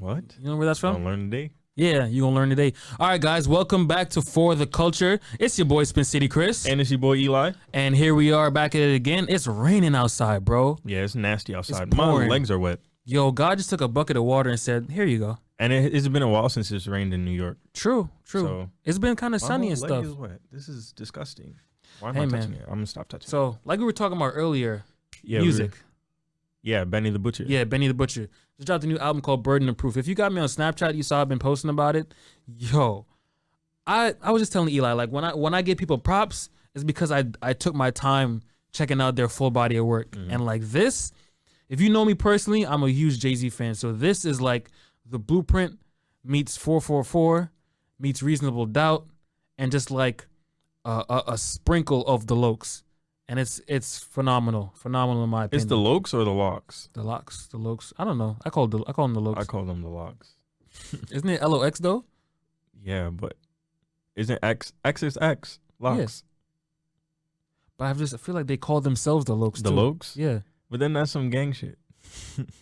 What? You know where that's from? Gonna learn today. Yeah, you gonna learn today. All right, guys, welcome back to For the Culture. It's your boy Spin City Chris. And it's your boy Eli. And here we are back at it again. It's raining outside, bro. Yeah, it's nasty outside. It's My pouring. legs are wet. Yo, God just took a bucket of water and said, here you go. And it's been a while since it's rained in New York. True. So, it's been kind of sunny and my stuff. leg is wet. This is disgusting. Why am Hey, I man. touching it? I'm gonna stop touching it. So, like we were talking about earlier, Yeah, music. Yeah, Benny the Butcher. Yeah, Benny the Butcher. Just dropped a new album called Burden of Proof. If you got me on Snapchat, you saw I've been posting about it. Yo, I was just telling Eli, like when I give people props, it's because I took my time checking out their full body of work. And like this, if you know me personally, I'm a huge Jay-Z fan. So this is like the blueprint meets 444 meets Reasonable Doubt and just like a sprinkle of the Lokes. And it's phenomenal in my opinion. It's the Lokes or the Locks? The Lokes. I don't know. I call them the Lokes. I call them the Locks. Isn't it LOX though? Yeah, but isn't X is X? Locks. Yes. But I feel like they call themselves the Lokes. The too. Lokes? Yeah. But then that's some gang shit.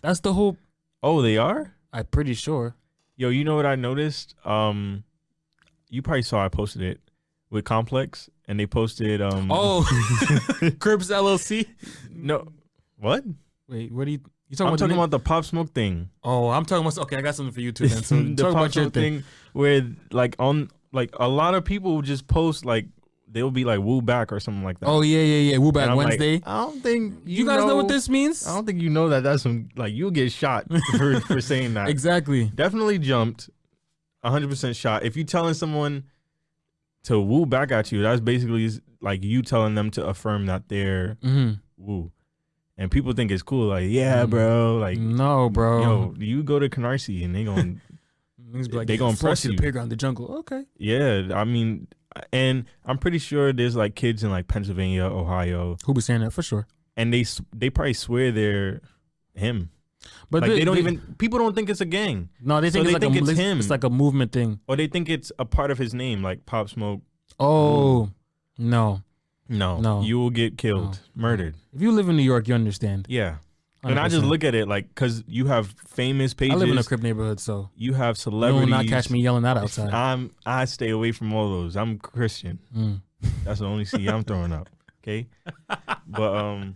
That's the whole. Oh, they are? I'm pretty sure. Yo, you know what I noticed? You probably saw I posted it with Complex, and they posted Oh, Crips LLC. No, what? Wait, what are you I'm talking about the Pop Smoke thing. Oh, I'm talking about. Okay, I got something for you too. Then. So The talk Pop about your Smoke thing. thing where like a lot of people just post like they'll be like woo back or something like that. Oh yeah. Woo Back And I'm Wednesday. Like, I don't think You guys know what this means? I don't think you know that. That's some like you'll get shot for saying that. Exactly. Definitely jumped. 100% shot. If you telling someone to woo back at you, that's basically like you telling them to affirm that they're woo. And people think it's cool. Like, yeah, bro. Like, no, bro. Yo, you go to Canarsie and they gonna like, they gonna press you. The playground, the jungle. Okay. Yeah, I mean, and I'm pretty sure there's like kids in like Pennsylvania, Ohio, Who be saying that for sure? and they probably swear they're him. But Like they don't even people don't think it's a gang. No, they think, So it's, they like think it's him. It's like a movement thing. Or they think it's a part of his name, like Pop Smoke. Oh, no. No, you will get killed, murdered. If you live in New York, you understand. Yeah. And I just 100%. look at it like, because you have famous pages. I live in a Crip neighborhood, so You have you celebrities. will not catch me yelling that outside. I stay away from all those. I'm Christian. That's the only C I'm throwing up. Okay. But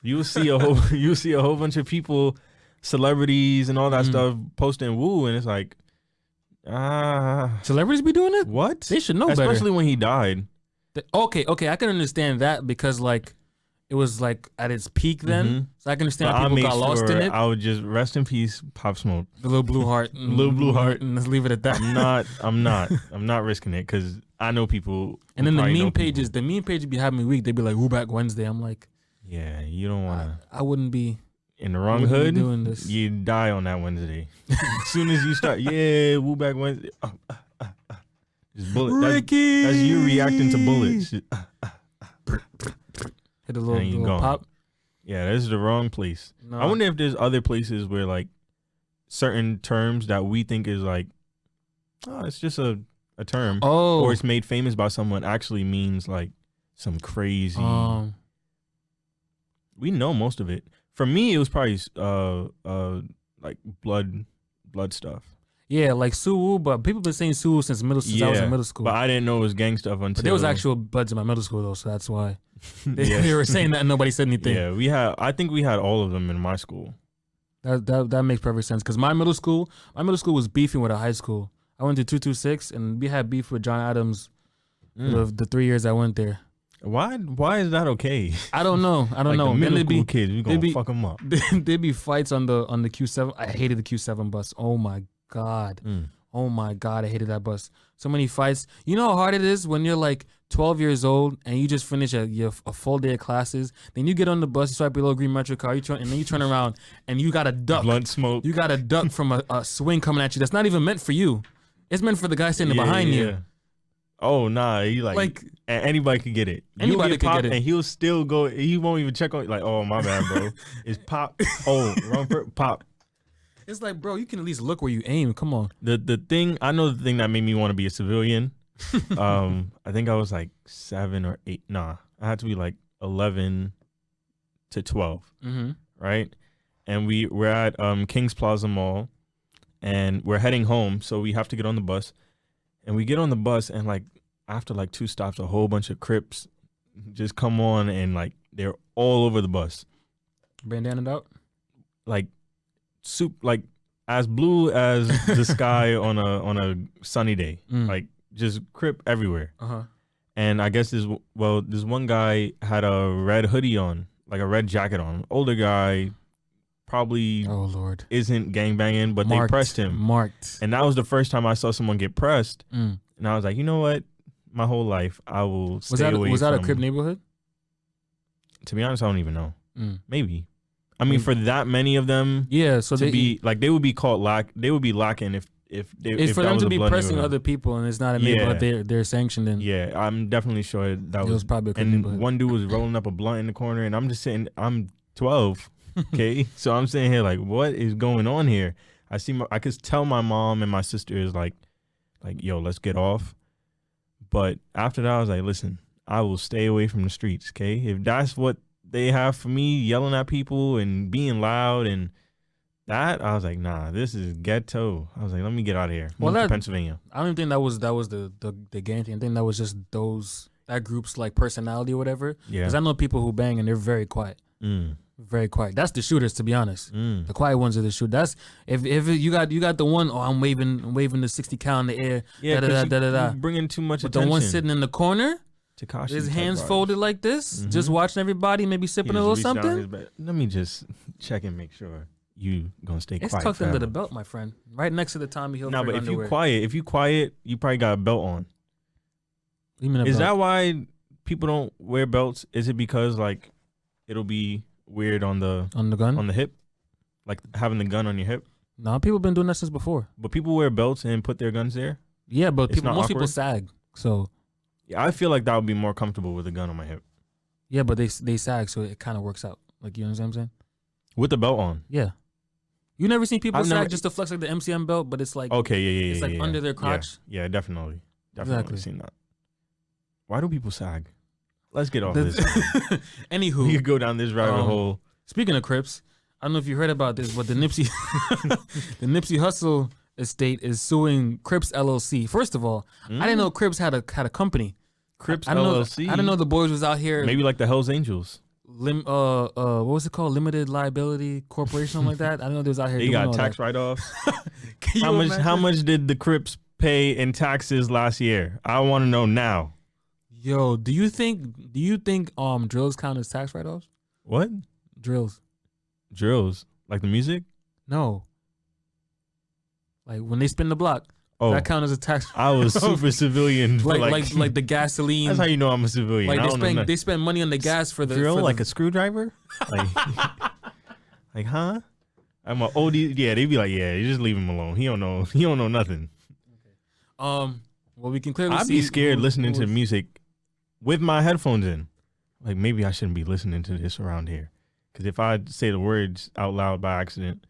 you'll see a whole bunch of people, celebrities and all that stuff posting woo, and it's like, Celebrities be doing it? what? They should know better. Especially when he died. Okay, I can understand that because like it was like at its peak then, so I can understand But how I people make got lost in it. I would just rest in peace, Pop Smoke. The little blue heart, Little blue heart. and let's leave it at that. I'm not risking it because I know people. And who then the probably know meme pages, people. the meme page be having me weak. They be like, "Woo Back Wednesday." I'm like, Yeah, you don't want to. I wouldn't be In the wrong wouldn't be hood, doing this. you die on that Wednesday. As soon as you start, yeah, woo back Wednesday. Just bullet. Ricky. That's you reacting to bullets. Hit a And you little gone. pop. Yeah, this is the wrong place. No. I wonder if there's other places where like certain terms that we think is like, oh, it's just a term, Oh, or it's made famous by someone actually means like some crazy. We know most of it. For me, it was probably like blood stuff. yeah, like Suwu, but people been saying Suwu since I was in middle school. But I didn't know it was gang stuff until. But there was actual Bloods in my middle school though, so that's why they, Yeah. they were saying that and nobody said anything. Yeah, I think we had all of them in my school. That makes perfect sense because my middle school was beefing with a high school. I went to 226 and we had beef with John Adams for the 3 years I went there. Why is that okay? I don't know. I don't Like know. the middle Then school kids, we gonna fuck them up. There'd be fights on the Q7. I hated the Q7 bus. Oh my God. Oh my God, I hated that bus. So many fights. You know how hard it is when you're like 12 years old and you just finish a full day of classes. Then you get on the bus, you swipe your little green metro car, and then you turn around and you got a duck. Blunt smoke. You got a duck from a swing coming at you that's not even meant for you. It's meant for the guy standing behind you. Oh nah, he like anybody could get it. Anybody You'll could Pop, get it. and he'll still go. He won't even check on like, oh my bad, bro. It's Pop. Oh, wrong Pop. It's like, bro, you can at least look where you aim. Come on. The thing I know, the thing that made me want to be a civilian. I think I was like 7 or 8. Nah, I had to be like 11 to 12. Right, and we're at Kings Plaza Mall. and we're heading home. So we have to get on the bus, and we get on the bus, and like after like 2 stops, a whole bunch of Crips just come on, and like they're all over the bus, bandanaed out, like like as blue as the sky on a sunny day, like just Crip everywhere. And I guess this one guy had a red hoodie on, like a red jacket on. Older guy, probably isn't gangbanging, but they pressed him. And that was the first time I saw someone get pressed. And I was like, you know what? My whole life, I will stay away. Was that a Crip neighborhood? To be honest, I don't even know. Maybe. I mean, for that many of them, yeah. So they would be caught they would be lacking if for them to be pressing other people and it's not a neighborhood they're sanctioned in. Yeah, I'm definitely sure that was probably a Crip and neighborhood. One dude was rolling up a blunt in the corner, and I'm just sitting. I'm 12, okay, so I'm sitting here like, what is going on here? I could tell my mom and my sister is like, yo, let's get off. But after that, I was like, listen, I will stay away from the streets, okay? If that's what they have for me, yelling at people and being loud and that, I was like, nah, this is ghetto. I was like, let me get out of here. Move to Pennsylvania. I don't think that was the gang thing. I think that was just that group's like personality or whatever. Yeah. Because I know people who bang and they're very quiet. Very quiet. That's the shooters, to be honest. The quiet ones are the shooters. That's if you got the one, I'm waving the 60 cal in the air. Yeah, bringing too much but attention. The one sitting in the corner, Takashi, his hands folded like this, just watching everybody, maybe sipping a little something. Let me just check and make sure you gonna stay quiet. It's tucked under the belt, my friend. Right next to the Tommy Hilfiger. No, but underwear. if you quiet, you probably got a belt on. Is that why people don't wear belts? Is it because like it'll be weird on the gun, on the hip, like having the gun on your hip? No, people been doing that since before. But people wear belts and put their guns there. Yeah, but most people sag. So yeah, I feel like that would be more comfortable with a gun on my hip. Yeah, but they sag, so it kind of works out. Like, you know what I'm saying? With the belt on. Yeah. You never seen people sag just to flex like the MCM belt, but it's like it's like under their crotch. Yeah, definitely seen that. Why do people sag? Let's get off this. Anywho, we could go down this rabbit hole. Speaking of Crips, I don't know if you heard about this, but the Nipsey Hussle estate is suing Crips LLC. First of all, I didn't know Crips had a company. Crips LLC. I didn't know the boys was out here. Maybe like the Hells Angels. What was it called? Limited Liability Corporation, something like that. I didn't know they was out here. They got tax write-offs. How much did the Crips pay in taxes last year? I want to know now. Yo, do you think drills count as tax write-offs? What? Drills. Like the music? No. Like when they spin the block. Oh, that count as a tax. I was super civilian. like the gasoline. That's how you know I'm a civilian. Like they spend money on the gas for the drill, like a screwdriver. Like huh? I'm an oldie. Yeah, they be like, yeah, you just leave him alone. He don't know nothing. Okay. Well, we can clearly. I'd be scared listening to music with my headphones in. Like maybe I shouldn't be listening to this around here, because if I say the words out loud by accident,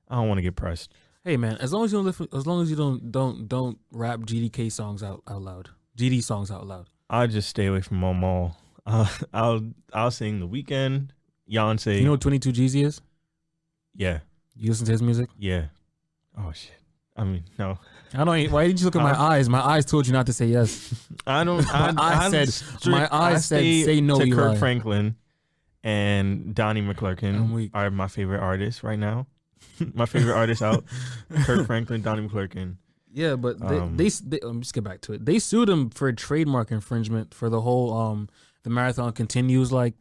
I don't want to get pressed. Hey man, as long as you don't rap GDK songs out loud, GD songs out loud. I'll just stay away from Momo. I'll sing The Weeknd, Beyonce. You know what 22 Jeezy is? Yeah. You listen to his music? Yeah. Oh shit. I mean, no. I don't. Why did you look at my eyes? My eyes told you not to say yes. I don't. My eyes said say no. To Kirk Franklin and Donnie McClurkin are my favorite artists right now. My favorite artists out: Kirk Franklin, Donnie McClurkin. Yeah, but they just get back to it. They sued him for trademark infringement for the whole the Marathon Continues like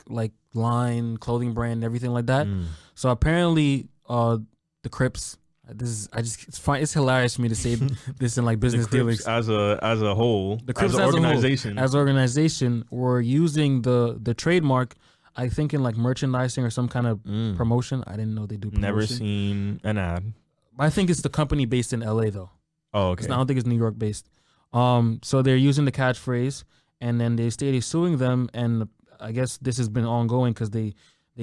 line, clothing brand, and everything like that. So apparently the Crips. It's fine. It's hilarious for me to say this in like business dealings. As a whole, the Crips as organization were using the trademark. I think in like merchandising or some kind of promotion. I didn't know they do promotion. Never seen an ad. I think it's the company based in LA though. Oh, okay. I don't think it's New York based. So they're using the catchphrase, and then they started suing them, and I guess this has been ongoing because they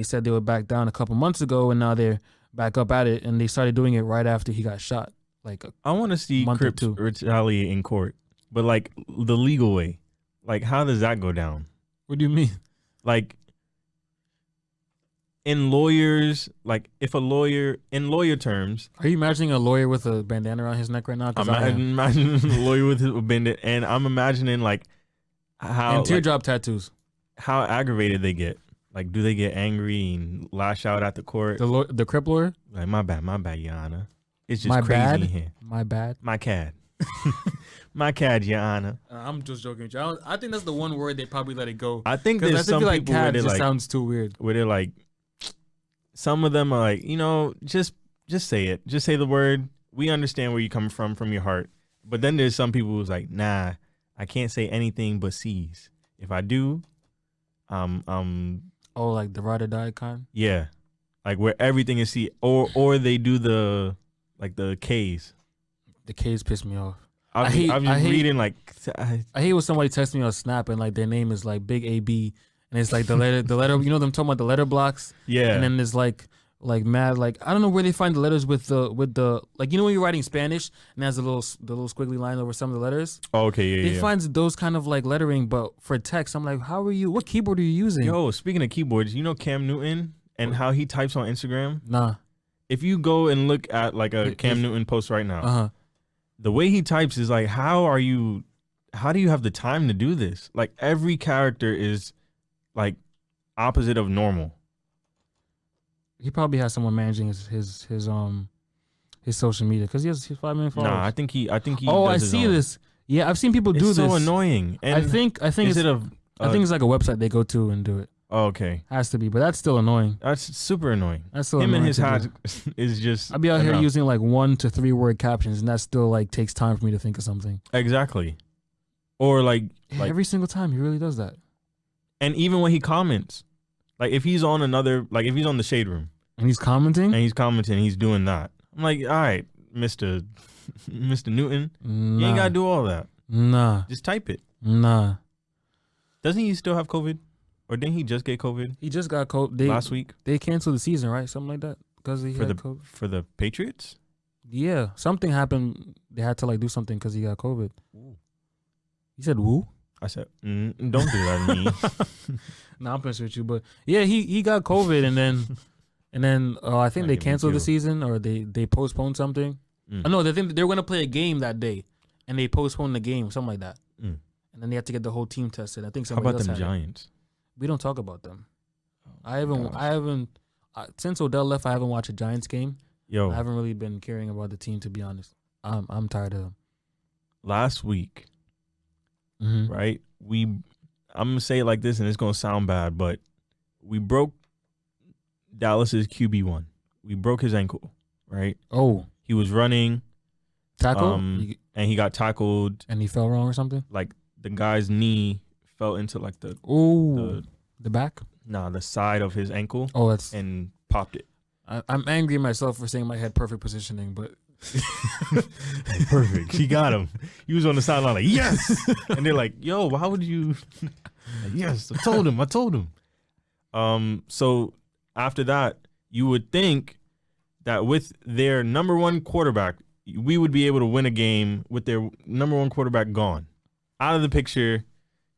said they were back down a couple months ago, and now they're back up at it, and they started doing it right after he got shot. Like I want to see Crips retaliate in court, but like the legal way. Like how does that go down? What do you mean? Like in lawyers, like if a lawyer, in lawyer terms. Are you imagining a lawyer with a bandana around his neck right now? I'm imagining a lawyer with a bandana, and I'm imagining like how and teardrop tattoos. How aggravated they get. Like, do they get angry and lash out at the court? The Crip lawyer? Like, my bad, Your Honor. It's just my crazy bad? in here. My bad. My cad. My cad, Your Honor. I'm just joking with you. I think that's the one word they probably let it go. I think there's some people like where just like, sounds too weird. Where they're like, some of them are like, just say it. Just say the word. We understand where you're coming from your heart. But then there's some people who's like, nah, I can't say anything but C's. If I do, oh, like the ride or die kind? Yeah. Like where everything is C, or they do the K's. The K's piss me off. I hate when somebody texts me on Snap and like their name is like Big AB and it's like the letter you know them talking about the letter blocks? Yeah. And then there's like mad, like I don't know where they find the letters with the like, you know when you're writing Spanish and there's the little squiggly line over some of the letters? Oh, okay, yeah. They find those kind of like lettering, but for text, I'm like, what keyboard are you using? Yo, speaking of keyboards, you know Cam Newton and how he types on Instagram? Nah. If you go and look at like a Cam Newton post right now, the way he types is like, how do you have the time to do this? Like every character is like opposite of normal. He probably has someone managing his social media because he has 5 million followers. Nah, I think he. Oh, I see this. Yeah, I've seen people do this. It's so annoying. And I think it's like a website they go to and do it. Oh, okay. Has to be, but that's still annoying. That's super annoying. That's still him annoying and his hat is just. I'll be out here using like 1 to 3 word captions, and that still like takes time for me to think of something. Exactly. Or like every single time he really does that. And even when he comments, like if he's on if he's on the Shade Room and he's commenting, he's doing that. I'm like, all right, Mr. Newton, you ain't gotta do all that. Nah, just type it. Nah. Doesn't he still have COVID? Or didn't he just get COVID? He just got COVID last week. They canceled the season, right? Something like that because he had COVID. For the Patriots. Yeah, something happened. They had to like do something because he got COVID. Ooh. You said woo? I said, don't do that to me. Nah, I'm pissed with you, but yeah, he got COVID and then I think they canceled the season or they postponed something. No, they think they were gonna play a game that day, and they postponed the game, something like that. And then they had to get the whole team tested. I think somebody else had it. How about them Giants? We don't talk about them. I haven't since Odell left. I haven't watched a Giants game. I haven't really been caring about the team, to be honest. I'm tired of them. Last week, right? I'm gonna say it like this, and it's gonna sound bad, but we broke Dallas's QB1. We broke his ankle, right? Oh, he was running, tackle, and he got tackled, and he fell wrong or something. Like the guy's knee fell into like the back. Nah, the side of his ankle. Oh, and popped it. I'm angry at myself for saying I had perfect positioning, but perfect. He got him. He was on the sideline like, yes. And they're like, yo, why would you? Like, yes, I told him. So after that, you would think that with their number one quarterback, we would be able to win a game with their number one quarterback gone. Out of the picture,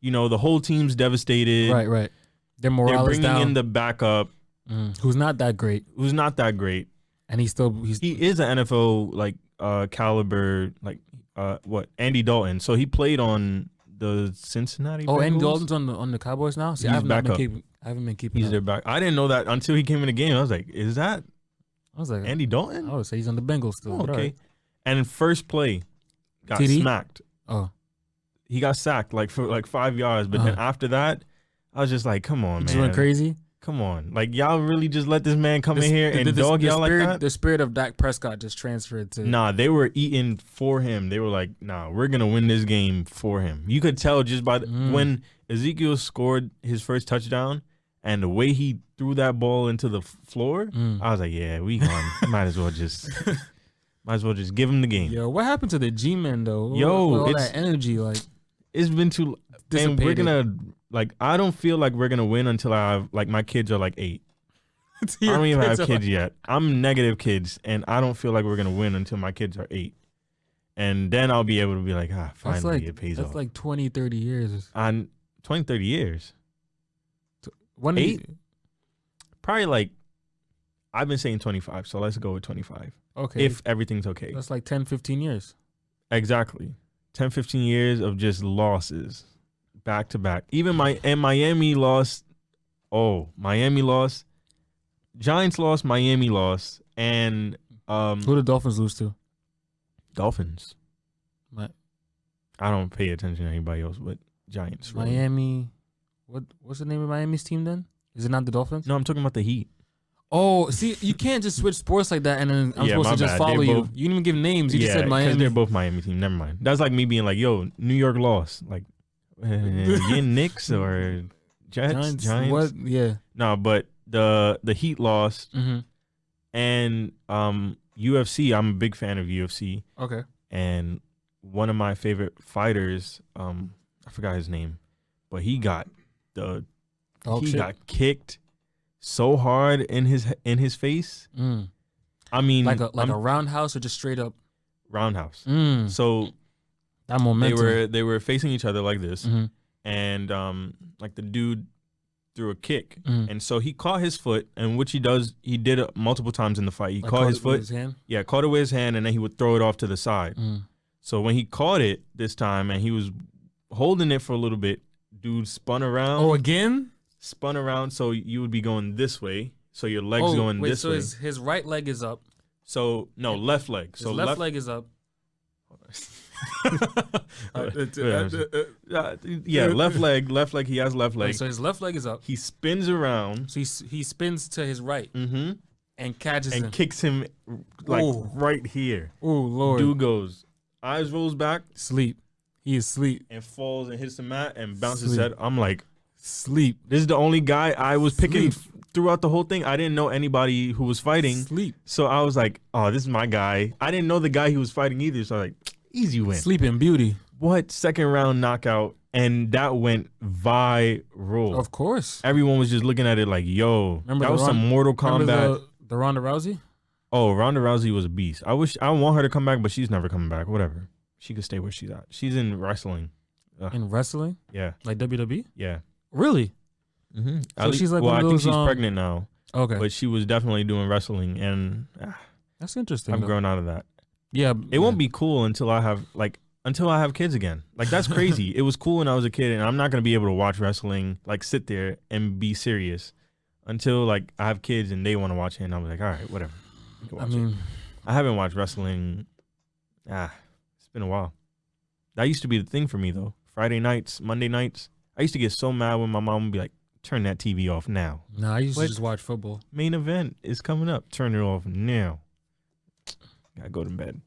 the whole team's devastated. Right. Their morale They're is down. bringing in the backup. Who's not that great. And he is an NFL caliber, Andy Dalton. So he played on the Cincinnati Bengals. Andy Dalton's on the Cowboys now? See, I haven't been keeping He's their back. I didn't know that until he came in the game. I was like, Andy Dalton? I would say he's on the Bengals still. Oh, okay. Right. And first play got TD? smacked. Oh. He got sacked for 5 yards, but then after that, I was just like, come on, man. Just went crazy? Come on. Like, y'all really just let this man come in here and dog y'all like that? The spirit of Dak Prescott just transferred to... Nah, they were eating for him. They were like, nah, we're going to win this game for him. You could tell just by when Ezekiel scored his first touchdown and the way he threw that ball into the floor, I was like, yeah, we might as well just give him the game. Yo, what happened to the G-Men, though? Yo, all that energy, like... It's been too... And we're going to... Like, I don't feel like we're going to win until I have, my kids are 8. I don't even have kids yet. I'm negative kids, and I don't feel like we're going to win until my kids are 8. And then I'll be able to be like, finally it pays off. That's 20, 30 years. 20, 30 years. When 8? Probably I've been saying 25, so let's go with 25. Okay. If everything's okay. That's like 10, 15 years. Exactly. 10, 15 years of just losses back to back. Even Miami lost. Oh, Miami lost. Giants lost, Miami lost, and who the Dolphins lose to? Dolphins. What? I don't pay attention to anybody else, but Giants. Really. Miami. What's the name of Miami's team then? Is it not the Dolphins? No, I'm talking about the Heat. Oh, see, you can't just switch sports like that and then I'm supposed to just follow you. You didn't even give names. You just said Miami. Because they're both Miami team. Never mind. That's like me being like, yo, New York lost. Like, you Knicks or Giants? What? Yeah. No, but the Heat lost. Mm-hmm. And UFC, I'm a big fan of UFC. Okay. And one of my favorite fighters, I forgot his name, but he got got kicked so hard in his face. Mm. I mean, like a roundhouse or just straight up roundhouse. Mm. So that momentum. They were facing each other like this, mm-hmm. and like the dude threw a kick, and so he caught his foot, and which he did it multiple times in the fight. He like caught his foot, with his hand? Yeah, caught it with his hand, and then he would throw it off to the side. Mm. So when he caught it this time, and he was holding it for a little bit, dude spun around. Oh, again? Spun around, so you would be going this way, so your leg's going this way. So his right leg is up. So no, left leg. So his left leg is up. Yeah, left leg. He has left leg. So his left leg is up. He spins around. So he spins to his right and catches him. And kicks him like right here. Oh, Lord. Dude goes, eyes rolls back. Sleep. He is asleep. And falls and hits the mat and bounces his head. I'm like, sleep. This is the only guy I was picking throughout the whole thing. I didn't know anybody who was fighting. Sleep. So I was like, oh, this is my guy. I didn't know the guy he was fighting either. So I was like, easy win. Sleeping Beauty. What? Second round knockout. And that went viral. Of course. Everyone was just looking at it like, yo, that was some Mortal Kombat. The Ronda Rousey? Oh, Ronda Rousey was a beast. I want her to come back, but she's never coming back. Whatever. She could stay where she's at. She's in wrestling. In wrestling? Yeah. Like WWE? Yeah. Really? Mm-hmm. So she's like, I think she's pregnant now. Okay. But she was definitely doing wrestling, and that's interesting. I've grown out of that. Yeah. It won't be cool until I have kids again. Like, that's crazy. It was cool when I was a kid, and I'm not gonna be able to watch wrestling, like sit there and be serious until like I have kids and they want to watch it, and I'm like, all right, whatever. I haven't watched wrestling. It's been a while. That used to be the thing for me though. Friday nights, Monday nights. I used to get so mad when my mom would be like, turn that TV off now. No, I used to just watch football. Main event is coming up. Turn it off now. Gotta go to bed.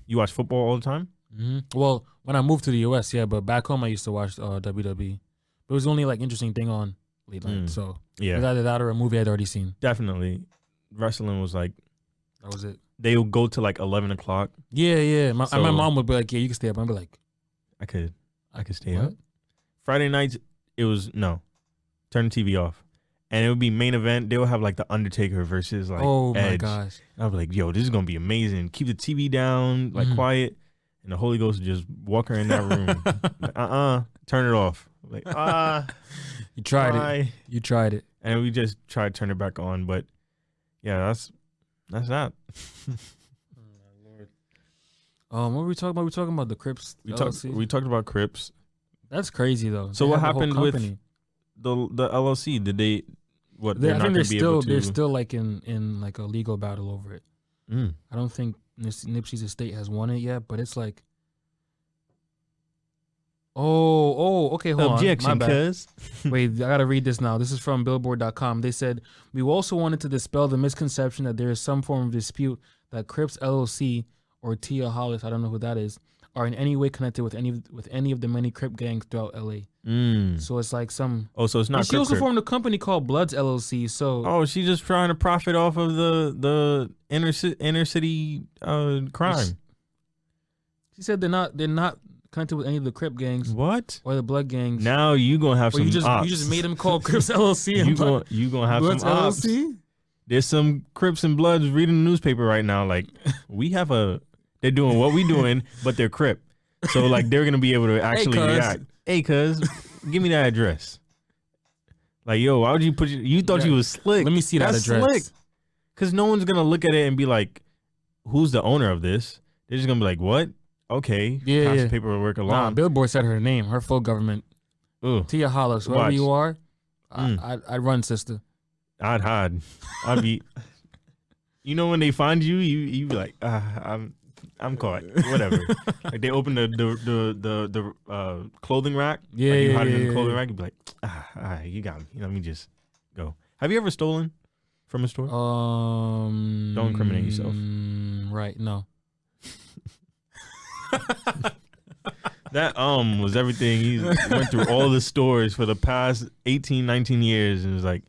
You watch football all the time? Mm-hmm. Well, when I moved to the U.S., yeah, but back home I used to watch WWE. But it was the only like interesting thing on late night. So yeah, it was either that or a movie I'd already seen. Definitely. Wrestling was like, that was it. They would go to like 11 o'clock. Yeah. My mom would be like, yeah, you can stay up. I'd be like, I could stay up. Friday nights, it was turn the TV off. And it would be main event. They would have like the Undertaker versus like Edge. My gosh. And I'd be like, yo, this is gonna be amazing. Keep the TV down, like quiet. And the Holy Ghost would just walk her in that room. Like, turn it off. Like, You tried it. You tried it. And we just tried to turn it back on. But yeah, that's that. Oh my Lord. What were we talking about? We were talking about the Crips LLC. We talked about Crips. That's crazy though. So what happened with the LLC? Did they? What? I think they're still like in like a legal battle over it. I don't think Nipsey's estate has won it yet, but it's like, okay, hold Objection, on. My bad. Wait, I gotta read this now. This is from Billboard.com. They said, we also wanted to dispel the misconception that there is some form of dispute that Crips LLC or Tia Hollis, I don't know who that is, are in any way connected with any of the many Crip gangs throughout LA. So it's like some. Oh, so it's not. And she also formed a company called Bloods LLC. So she's just trying to profit off of the inner city crime. She said they're not connected with any of the Crip gangs. What? Or the Blood gangs. Now you gonna have some. You just made them call Crips LLC. you gonna have Bloods some ops. LLC? There's some Crips and Bloods reading the newspaper right now. Like, they're doing what we doing, but they're Crip. So like they're gonna be able to actually react. Hey, cuz, give me that address. Like, yo, why would you you thought you was slick? Let me see that address. Slick. Because no one's gonna look at it and be like, "Who's the owner of this?" They're just gonna be like, "What? Okay, pass the paperwork along." Nah, Billboard said her name, her full government. Ooh. Tia Hollis, whoever you are, I'd run, sister. I'd hide. I'd be. You know when they find you, you be like, I'm caught. Whatever. Like they open the clothing rack. Yeah, like you hide it in the clothing rack. You be like, all right, you got me. Let me just go. Have you ever stolen from a store? Don't incriminate yourself. Right. No. That was everything. He went through all the stores for the past 18, 19 years and was like,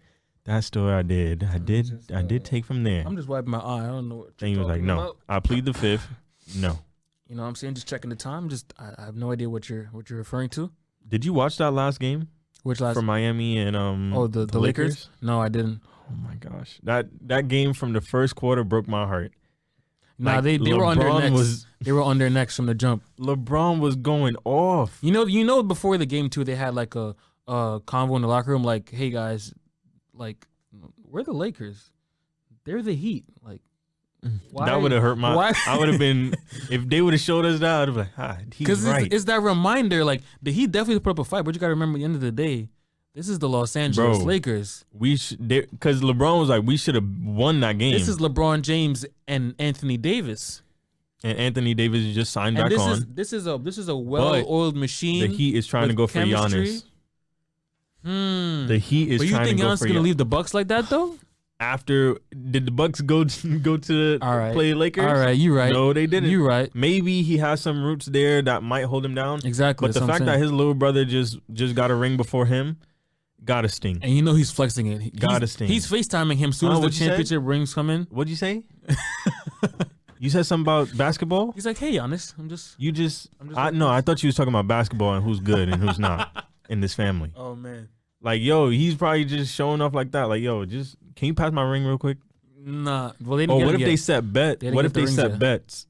that store I did take from there. I'm just wiping my eye. I don't know what. Then he was like, no, about. I plead the fifth. No. You know what I'm saying? Just checking the time. I have no idea what you're referring to. Did you watch that last game? Which last? For Miami and the Lakers? No, I didn't. Oh my gosh. That game from the first quarter broke my heart. Nah, they were under next. They were under next from the jump. LeBron was going off. You know before the game too, they had like a convo in the locker room like, "Hey guys, like we're the Lakers. They're the Heat." Like why, that would have hurt my I would have been if they would have showed us that, I'd have been like, he's right. It's that reminder, like the Heat definitely put up a fight, but you gotta remember at the end of the day, this is the Los Angeles Lakers. Because LeBron was like, we should have won that game. This is LeBron James and Anthony Davis. And Anthony Davis just signed back on. This is a well-oiled machine. The Heat is trying to go chemistry. For Giannis. The Heat is trying to go for Giannis. But you think Giannis gonna leave the Bucks like that though? Did the Bucks go to play Lakers? All right, you right. No, they didn't. You right. Maybe he has some roots there that might hold him down. Exactly. But the fact that his little brother just got a ring before him, gotta sting. And you know he's flexing it. Gotta sting. He's FaceTiming him soon as the championship rings come in. What'd you say? You said something about basketball? He's like, hey, Giannis, I thought you was talking about basketball and who's good and who's not in this family. Oh, man. Like, yo, he's probably just showing off like that. Like, yo, can you pass my ring real quick? Nah. Well, they didn't what if they set bet? What if they set bets?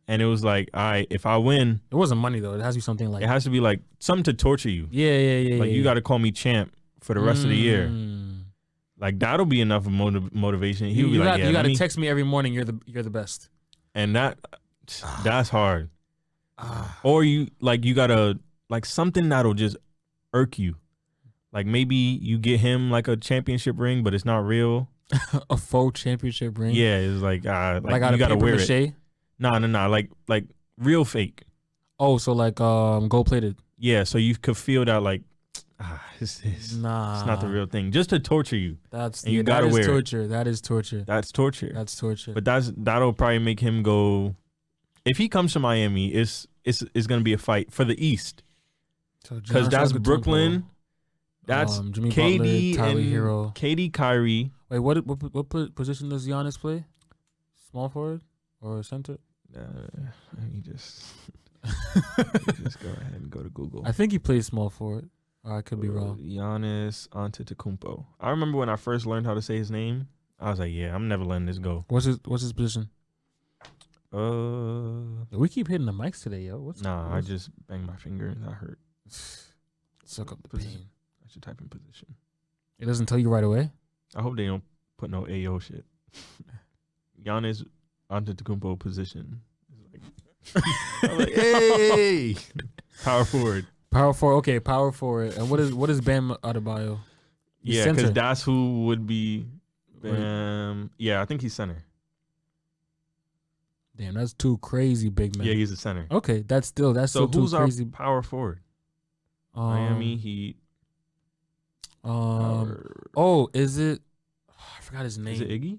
And it was like, all right, if I win. It wasn't money, though. It has to be something like. It has to be like something to torture you. Yeah. Like, you got to call me champ for the rest of the year. Like, that'll be enough of motivation. He would be like, you got to text me every morning. You're the best. And that's hard. Or you got to, like, something that'll just irk you. Like, maybe you get him, like, a championship ring, but it's not real. A faux championship ring? Yeah, it's like you got to wear it. No. Like real fake. Oh, so like gold plated. Yeah, so you could feel that like it's not the real thing. Just to torture you. You gotta wear torture. It. That is torture. That's torture. That's torture. But that'll probably make him go. If he comes to Miami, it's gonna be a fight for the East. Because that's Brooklyn. That's Jimmy KD Butler, and Hero. KD, Kyrie. Wait, what position does Giannis play? Small forward or center? You just go ahead and go to Google. I think he plays small forward. Or I could be wrong. Giannis Antetokounmpo. I remember when I first learned how to say his name. I was like, yeah, I'm never letting this go. What's his position? We keep hitting the mics today, yo. I just banged my finger and that hurt. Suck up the pain. I should type in position. It doesn't tell you right away? I hope they don't put no AO shit. Giannis Antetokounmpo position. I'm like, hey, power forward. Power forward. Okay, power forward. And what is Bam Adebayo? Yeah, because that's who would be. Bam. Yeah, I think he's center. Damn, that's too crazy, big man. Yeah, he's a center. Okay, that's still so too who's crazy. Our power forward? Miami Heat. Is it? I forgot his name. Is it Iggy?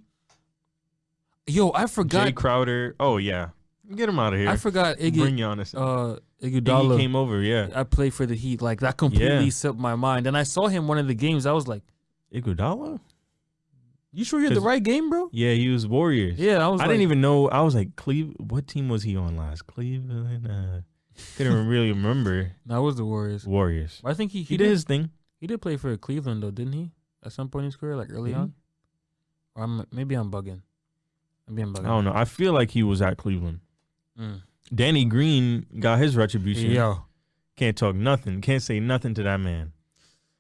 Yo, I forgot. Jay Crowder. Oh yeah, get him out of here. I forgot Iggy. Bring Giannis. Iguodala Iggy came over. Yeah, I played for the Heat. Like that completely slipped my mind. And I saw him one of the games. I was like, Iguodala. You sure you're the right game, bro? Yeah, he was Warriors. Yeah, I didn't even know. I was like, what team was he on last? Cleveland. Couldn't really remember. No, it was the Warriors. I think he did his thing. He did play for Cleveland though, didn't he? At some point in his career, like early on. Or maybe I'm bugging. I don't know. I feel like he was at Cleveland. Danny Green got his retribution. Yo. Can't talk nothing. Can't say nothing to that man.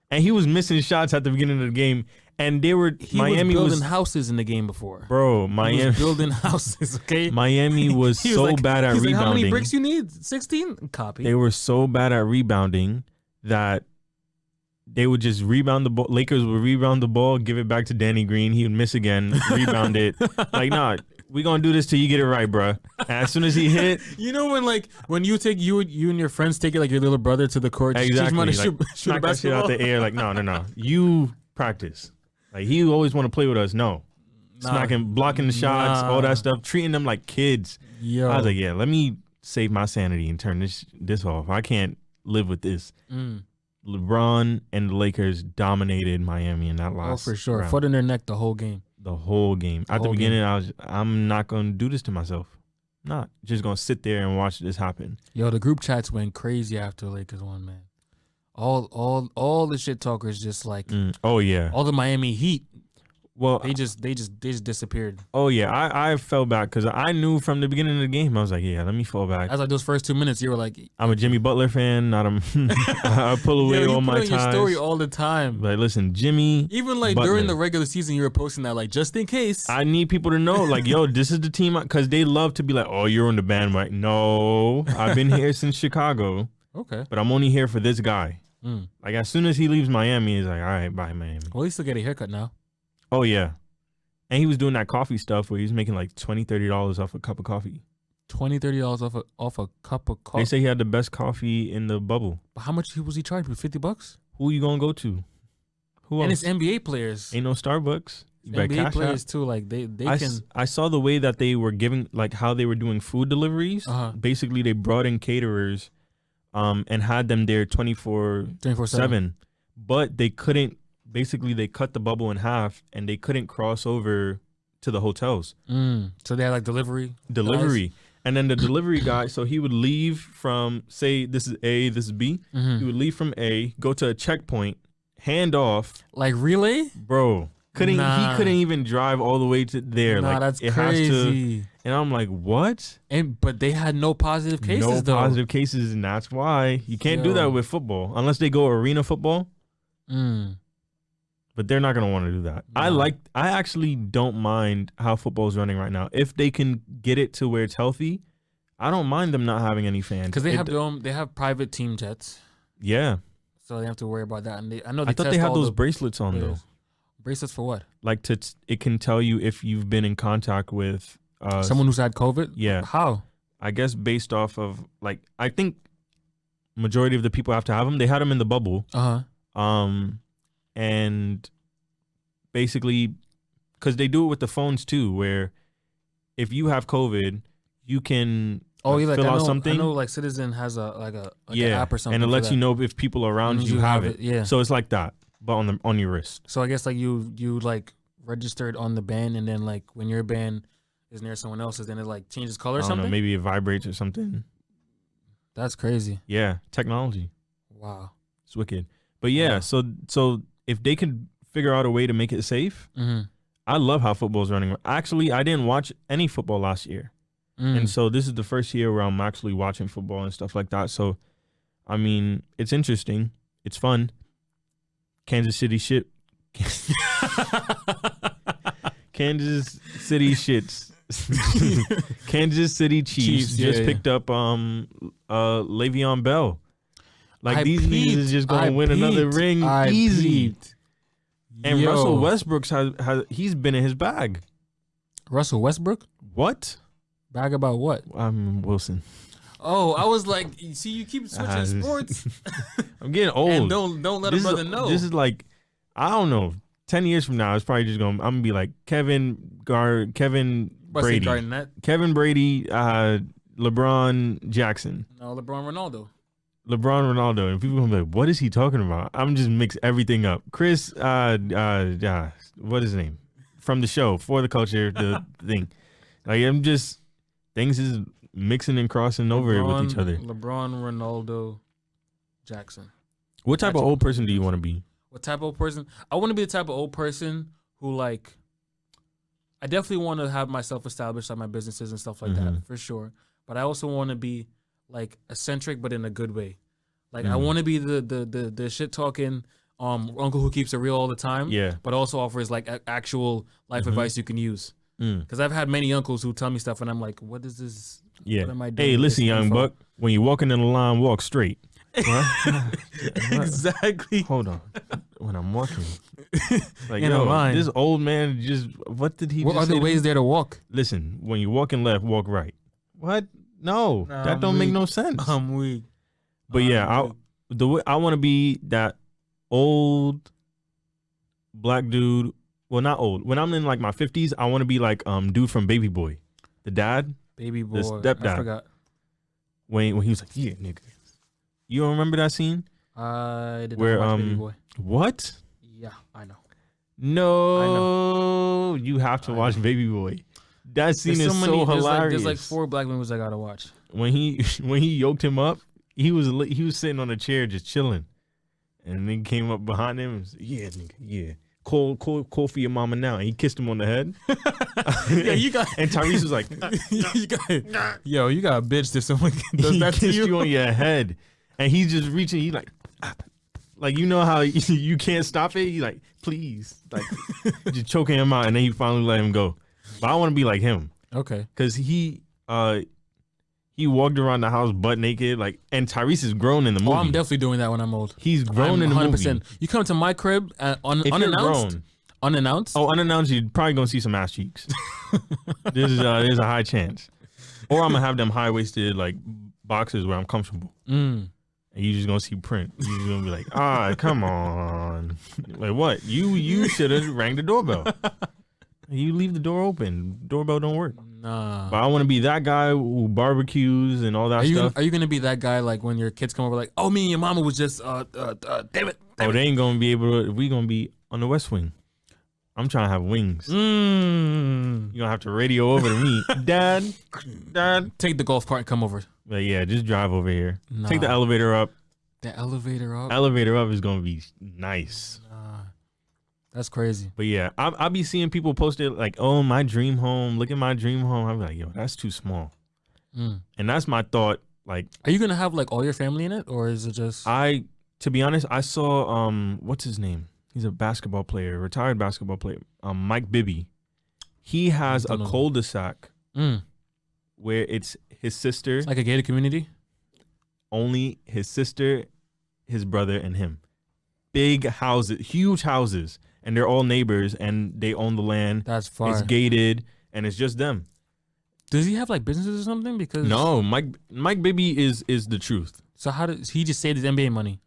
And he was missing shots at the beginning of the game. And they were Miami was building houses in the game before. Bro, Miami he was building houses, okay? Miami was so bad at rebounding. Like, how many bricks you need? 16? Copy. They were so bad at rebounding that they would just rebound the ball. Lakers would rebound the ball, give it back to Danny Green. He would miss again, rebound it. Like, nah, we gonna do this till you get it right, bro. And as soon as he hit, you know when you take you and your friends take it like your little brother to the court, exactly, like, shoot that shit out the air. Like, no, you practice. Like, he always want to play with us. No, smacking, blocking the shots, all that stuff, treating them like kids. Yo. I was like, yeah, let me save my sanity and turn this off. I can't live with this. LeBron and the Lakers dominated Miami in that last for sure. round. Foot in their neck the whole game. The whole game. At the beginning, I'm not going to do this to myself. Not just going to sit there and watch this happen. Yo, the group chats went crazy after the Lakers won, man. All the shit talkers just like oh yeah. All the Miami Heat. Well, they just disappeared. Oh yeah, I fell back because I knew from the beginning of the game. I was like, yeah, let me fall back. As like those first 2 minutes, you were like, I'm a Jimmy Butler fan. Not I pull away all my ties. Your story all the time. Like, listen, Jimmy. Even like Butler. During the regular season, you were posting that like just in case. I need people to know, like, yo, this is the team, because they love to be like, oh, you're on the bandwagon. No, I've been here since Chicago. Okay, but I'm only here for this guy. Like, as soon as he leaves Miami, he's like, all right, bye, Miami. Well, he still get a haircut now. Oh yeah. And he was doing that coffee stuff where he was making like $20, $30 off a cup of coffee. $20, $30 off a cup of coffee. They say he had the best coffee in the bubble. But how much was he charging? $50? Who you gonna go to? Who and else? it's NBA players. Ain't no Starbucks. NBA players too. Like they can. I saw the way that they were giving, like how they were doing food deliveries. Basically, they brought in caterers, and had them there 24/7. But they couldn't. Basically, they cut the bubble in half, and they couldn't cross over to the hotels. So they had like delivery guys? And then the delivery guy, so he would leave from, say this is A, this is B. He would leave from A, go to a checkpoint, hand off. Like relay? Bro, he couldn't even drive all the way to there. Nah, like, that's it crazy. Has to, and I'm like, what? But they had no positive cases though. No positive cases, and that's why you can't do that with football unless they go arena football. But they're not going to want to do that. No. I actually don't mind how football is running right now. If they can get it to where it's healthy, I don't mind them not having any fans. Because they have private team jets. Yeah. So they have to worry about that. And I thought they had those bracelets on though. Bracelets for what? Like it can tell you if you've been in contact with someone who's had COVID? Yeah. How? I guess based off of like, I think majority of the people have to have them. They had them in the bubble. And basically, because they do it with the phones too, where if you have COVID, you can fill out something. I know, like Citizen has an app or something, and it lets you know if people around you have it. Yeah, so it's like that, but on your wrist. So I guess like you like registered on the band, and then like when your band is near someone else's, then it like changes color or something. I don't know, maybe it vibrates or something. That's crazy. Yeah, technology. Wow, it's wicked. But yeah, so if they could figure out a way to make it safe, I love how football's running. Actually, I didn't watch any football last year. And so this is the first year where I'm actually watching football and stuff like that. So, I mean, it's interesting. It's fun. Kansas City shit. Kansas City shits. Kansas City Chiefs just picked up Le'Veon Bell. Like, these niggas is just going to win another ring easy. And Russell Westbrook's he's been in his bag. Russell Westbrook? What? Bag about what? Wilson. Oh, I was like, see, you keep switching sports. I'm getting old. And don't let a brother know. This is like, I don't know. 10 years from now, it's probably just going. I'm gonna be like Kevin Brady, Kevin Brady, LeBron Jackson. No, LeBron Ronaldo, and people gonna be like, "What is he talking about?" I'm just mix everything up. Chris, what is his name from the show For the Culture, the thing. Like, I'm just things is mixing and crossing over with each other. LeBron, Ronaldo, Jackson. What type of old person do you want to be? What type of old person? I want to be the type of old person who, like, I definitely want to have myself established, like my businesses and stuff like that, for sure. But I also want to be like eccentric, but in a good way. Like, I want to be the shit talking uncle who keeps it real all the time. Yeah. But also offers like actual life advice you can use. Because I've had many uncles who tell me stuff, and I'm like, what is this? Yeah. What am I doing? Hey, with listen, this young info? buck. When you're walking in the line, walk straight. Exactly. Hold on. When I'm walking, like In a line. this old man just. What did he? What just are the say to ways me? there to walk? Listen, when you're walking left, walk right. What? No, Nah, that I'm don't make weak. no sense. I'm weak. But yeah, the way I want to be that old black dude. Well, not old. When I'm in like my 50s, I want to be like dude from Baby Boy, the dad, Baby boy. the stepdad. I forgot. When he was like, yeah, nigga. You don't remember that scene? I did Where, not watch Baby Boy. What? Yeah, I know. No, you have to watch Baby Boy. That scene is so hilarious. There's like 4 black movies I gotta watch. When he yoked him up, he was sitting on a chair just chilling, and then came up behind him and said, yeah, nigga, yeah. Call for your mama now. And he kissed him on the head. Yeah, you got. And Tyrese was like, you got. Yo, you got a bitch if someone does he that to kissed you. you on your head, and he's just reaching. He like you know how you can't stop it. He like, please, like just choking him out, and then he finally let him go. But I want to be like him. Okay. Because he walked around the house butt naked, like, and Tyrese is grown in the movie. Oh, I'm definitely doing that when I'm old. He's grown in the movie. You come to my crib If unannounced. you're grown, Unannounced. oh, unannounced, you're probably gonna see some ass cheeks. There's a high chance, or I'm gonna have them high waisted like boxers where I'm comfortable, and you just gonna see print. You're just gonna be like, come on, like what? You should have rang the doorbell. You leave the door open. Doorbell don't work. Nah. But I want to be that guy who barbecues and all that stuff. Are you gonna be that guy like when your kids come over like, oh, me and your mama was just damn it. They ain't gonna be able to. We gonna be on the West Wing. I'm trying to have wings. You're gonna have to radio over to me, Dad. Take the golf cart and come over. But yeah, just drive over here. Nah. Take the elevator up. The elevator up. Elevator up is gonna be nice. That's crazy. But yeah, I'll be seeing people post it like, oh, my dream home. Look at my dream home. I'm like, yo, that's too small. And that's my thought. Like, are you gonna have like all your family in it, or is it just? To be honest, I saw what's his name? He's a basketball player, retired basketball player. Mike Bibby. He has a cul-de-sac where it's his sister. It's like a gated community. Only his sister, his brother, and him. Big houses, huge houses. And they're all neighbors, and they own the land. That's far. It's gated, and it's just them. Does he have like businesses or something? Because no, Mike Bibby is the truth. So how does he just save his NBA money?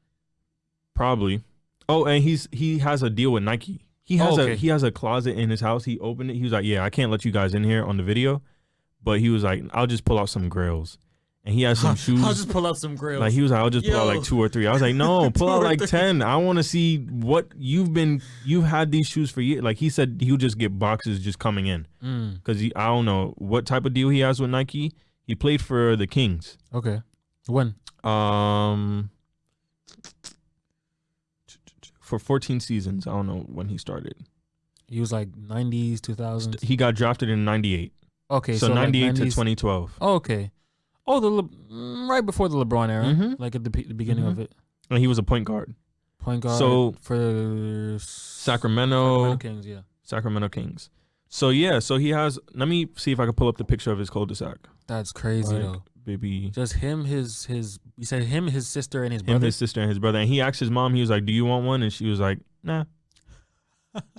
Probably. Oh, and he has a deal with Nike. He has a closet in his house. He opened it. He was like, yeah, I can't let you guys in here on the video, but he was like, I'll just pull out some grails. And he has some shoes. I'll just pull out some grails. Like he was like, I'll just pull out like 2 or 3. I was like, no, pull out like 10. I want to see what you've had these shoes for years. Like he said, he'll just get boxes just coming in. Because I don't know what type of deal he has with Nike. He played for the Kings. Okay. When? For 14 seasons. I don't know when he started. He was like 90s, 2000s. He got drafted in 98. Okay. So 98 like to 2012. Oh, okay. Oh, right before the LeBron era, like at the beginning of it. And he was a point guard. Point guard for Sacramento Kings, yeah. Sacramento Kings. So yeah, so he has. Let me see if I can pull up the picture of his cul-de-sac. That's crazy though. Baby. Just him, his. You said him, his sister, and his brother. Him, his sister, and his brother. And he asked his mom. He was like, "Do you want one?" And she was like, "Nah."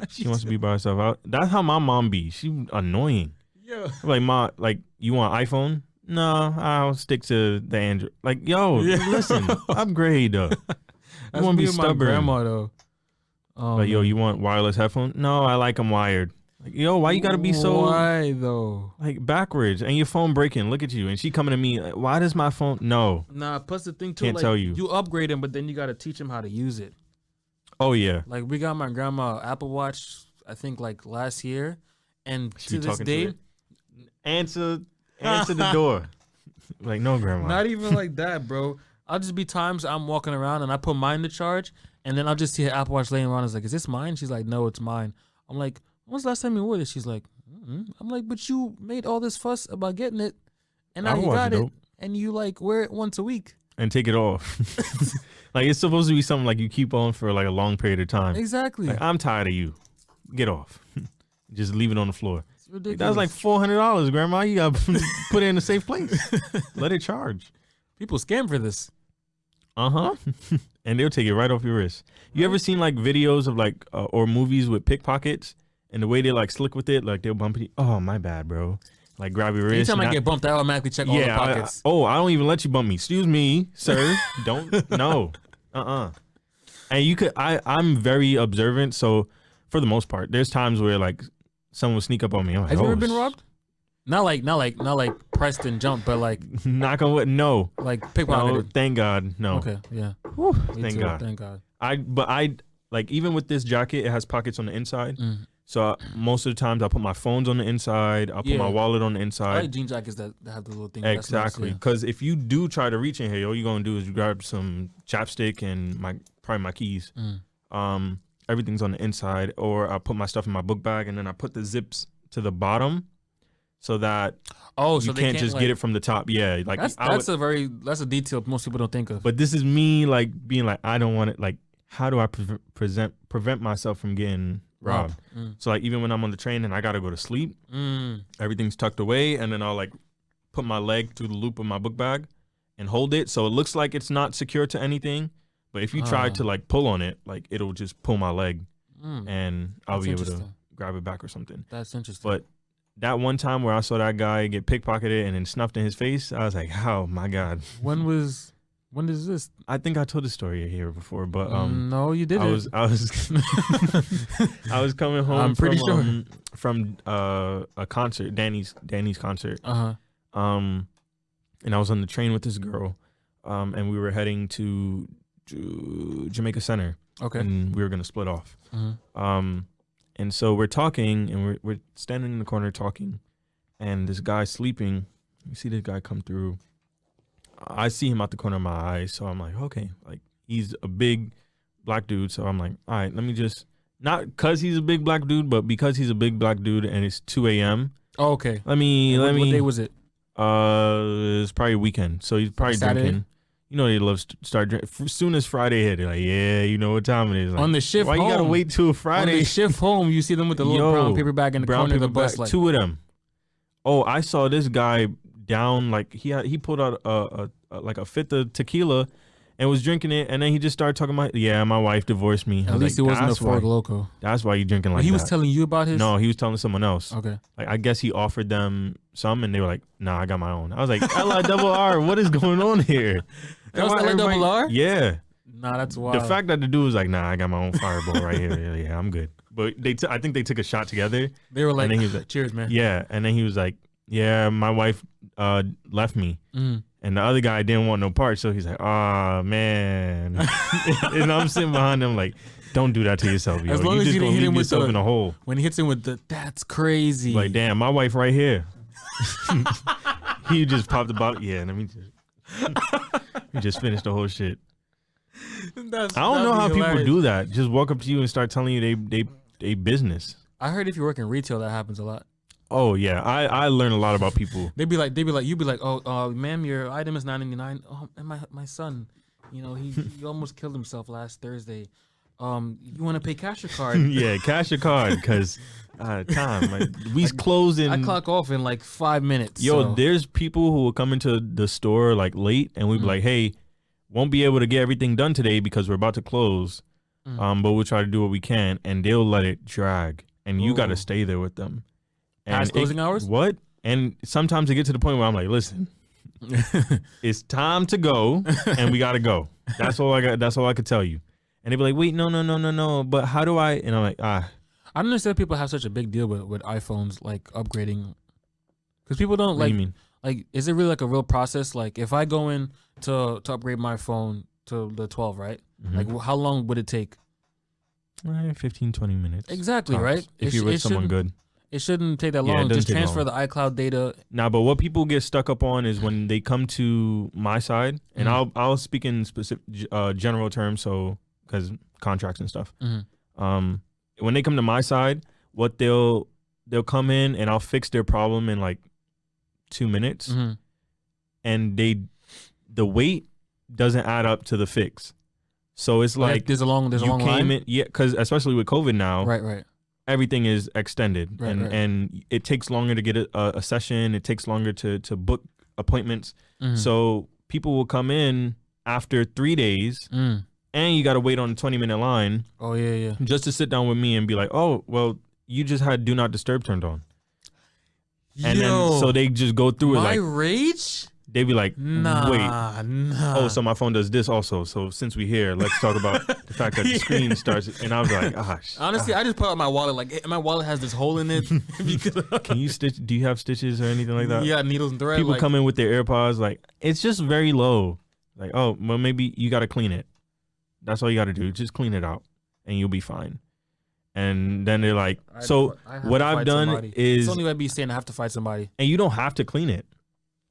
She wants to be by herself. That's how my mom be. She annoying. Yeah. Like ma, like you want iPhone? No, I'll stick to the Android. Like, yo, listen, upgrade though. You want to be stubborn. My grandma though. Like, yo, you want wireless headphones? No, I like them wired. Like, yo, why you gotta be so? Why though? Like backwards, and your phone breaking. Look at you, and she coming to me. Like, why does my phone? No. Nah. Plus the thing too, Can't like, tell you. You upgrade him, but then you gotta teach him how to use it. Oh yeah. Like we got my grandma Apple Watch. I think like last year, and she to this day, answer the door. Like, no, grandma. Not even like that, bro. I'll just be times I'm walking around and I put mine to charge, and then I'll just see her Apple Watch laying around. It's like, is this mine? She's like, no, it's mine. I'm like, when's the last time you wore this? She's like, I'm like, but you made all this fuss about getting it, and now you got it, and you like wear it once a week. and take it off. Like, it's supposed to be something like you keep on for like a long period of time. Exactly. Like, I'm tired of you. Get off. Just leave it on the floor. It's ridiculous. That was like $400, Grandma. You got to put it in a safe place. Let it charge. People scam for this. Uh-huh. And they'll take it right off your wrist. You ever seen like videos of like, or movies with pickpockets and the way they like slick with it? Like they'll bump it. Oh, my bad, bro. Like grab your wrist. Anytime I get bumped, I automatically check all the pockets. I don't even let you bump me. Excuse me, sir. Don't. No. And you could, I'm very observant. So for the most part, there's times where like someone will sneak up on me. I'm like, have you ever been robbed? Not like pressed and jump, but like knock on wood. No. Like pickpocketed. No, thank God. No. Okay. Yeah. Whew, thank God. Thank God. I like, even with this jacket, it has pockets on the inside. So most of the times I'll put my phones on the inside. I'll put my wallet on the inside. I like jean jackets that have the little thing. Exactly. Because if you do try to reach in here, all you're going to do is grab some chapstick and probably my keys. Everything's on the inside. Or I put my stuff in my book bag and then I put the zips to the bottom so that you can't just get it from the top. Yeah. Like that's a detail most people don't think of. But this is me like being like, I don't want it. Like, how do I prevent myself from getting robbed? So like even when I'm on the train and I gotta go to sleep, everything's tucked away, and then I'll like put my leg through the loop of my book bag and hold it so it looks like it's not secure to anything. But if you try to like pull on it, like it'll just pull my leg, and I'll be able to grab it back or something. That's interesting. But that one time where I saw that guy get pickpocketed and then snuffed in his face, I was like, oh my God. When is this? I think I told the story here before, but no, you didn't. I was I was coming home. I'm pretty sure from a concert, Danny's concert. And I was on the train with this girl, and we were heading to Jamaica Center. Okay, and we were gonna split off. And so we're talking, and we're standing in the corner talking, and this guy's sleeping. You see this guy come through. I see him out the corner of my eye, so I'm like, okay, like he's a big black dude, so I'm like, all right, let me just, not because he's a big black dude, but because he's a big black dude and it's 2 a.m. Oh, okay. Let me. What day was it? It's probably a weekend, so he's probably drinking. You know, they love start drinking. As soon as Friday hit, they're like, yeah, you know what time it is. Like, on the shift why home, you gotta wait till Friday? On the shift home, you see them with the little brown paper bag in the corner of the bus. Like, 2 of them. Oh, I saw this guy down, like he pulled out a fifth of tequila and was drinking it, and then he just started talking about, yeah, my wife divorced me. At least it wasn't a Ford Loco. That's why you drinking like that. He was telling you about his? No, he was telling someone else. Okay. Like, I guess he offered them some, and they were like, nah, I got my own. I was like, L-I-double-R, what is going on here? That was L-I-double-R? Yeah. Nah, that's wild. The fact that the dude was like, nah, I got my own fireball right here. Yeah, I'm good. But I think they took a shot together. They were like, and then he was like, cheers, man. Yeah, and then he was like, yeah, my wife left me. And the other guy didn't want no part, so he's like, "Ah, man." And I'm sitting behind him like, "Don't do that to yourself, yo. As long as you didn't hit him with yourself in a hole." When he hits him with the, that's crazy. Like, damn, my wife right here. He just popped the bottle. Yeah, and he just finished the whole shit. I don't know how people do that. Just walk up to you and start telling you they business. I heard if you work in retail, that happens a lot. Oh yeah, I learn a lot about people. You'd be like, oh, ma'am, your item is $9.99. Oh, and my son, you know, he almost killed himself last Thursday. You want to pay cash or card? Yeah, cash or card, because time. Like, we close in. I clock off in like 5 minutes. Yo, there's people who will come into the store like late, and we'd be like, hey, won't be able to get everything done today because we're about to close. But we'll try to do what we can, and they'll let it drag, and you got to stay there with them. Past closing hours? What? And sometimes it gets to the point where I'm like, listen, it's time to go, and we got to go. That's all I got. That's all I could tell you. And they'd be like, wait, no. But how do I? And I'm like, I don't understand people have such a big deal with iPhones, like upgrading. Because people don't what like, do you mean? Like, is it really like a real process? Like, if I go in to upgrade my phone to the 12, right? Like, how long would it take? 15, 20 minutes. Exactly, tops, right? If you're with someone good. It shouldn't take that long. Just transfer the iCloud data. Nah, but what people get stuck up on is when they come to my side, and I'll speak in specific general terms, so because contracts and stuff. When they come to my side, what they'll come in and I'll fix their problem in like 2 minutes, and the wait doesn't add up to the fix. So it's like there's a long line. Because especially with COVID now, right. Everything is extended, and it takes longer to get a session. It takes longer to book appointments. So people will come in after 3 days, and you got to wait on a 20-minute line. Oh yeah. Just to sit down with me and be like, oh, well, you just had Do Not Disturb turned on. And then so they just go through it like rage. They be like, nah. Oh, so my phone does this also. So since we here, let's talk about the fact that the screen starts. And I was like, gosh. Honestly, I just put out my wallet. Like, my wallet has this hole in it. Can you stitch? Do you have stitches or anything like that? Yeah, needles and thread. People come in with their AirPods. Like, it's just very low. Like, oh, well, maybe you got to clean it. That's all you got to do. Just clean it out and you'll be fine. And then they're like, what I've done is. It's only way I be saying I have to fight somebody. And you don't have to clean it.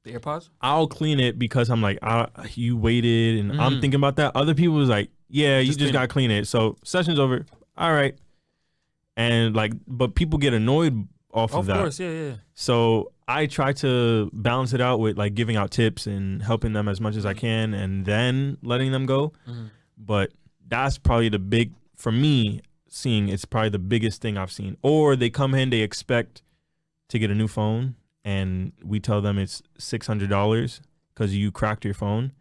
The AirPods? I'll clean it because I'm like, you waited, and I'm thinking about that. Other people was like, yeah, you just gotta clean it. So session's over. All right. And like, but people get annoyed off of that. Of course, yeah. So I try to balance it out with like giving out tips and helping them as much as I can, and then letting them go. But that's probably for me, it's probably the biggest thing I've seen. Or they come in, they expect to get a new phone, and we tell them it's $600 because you cracked your phone.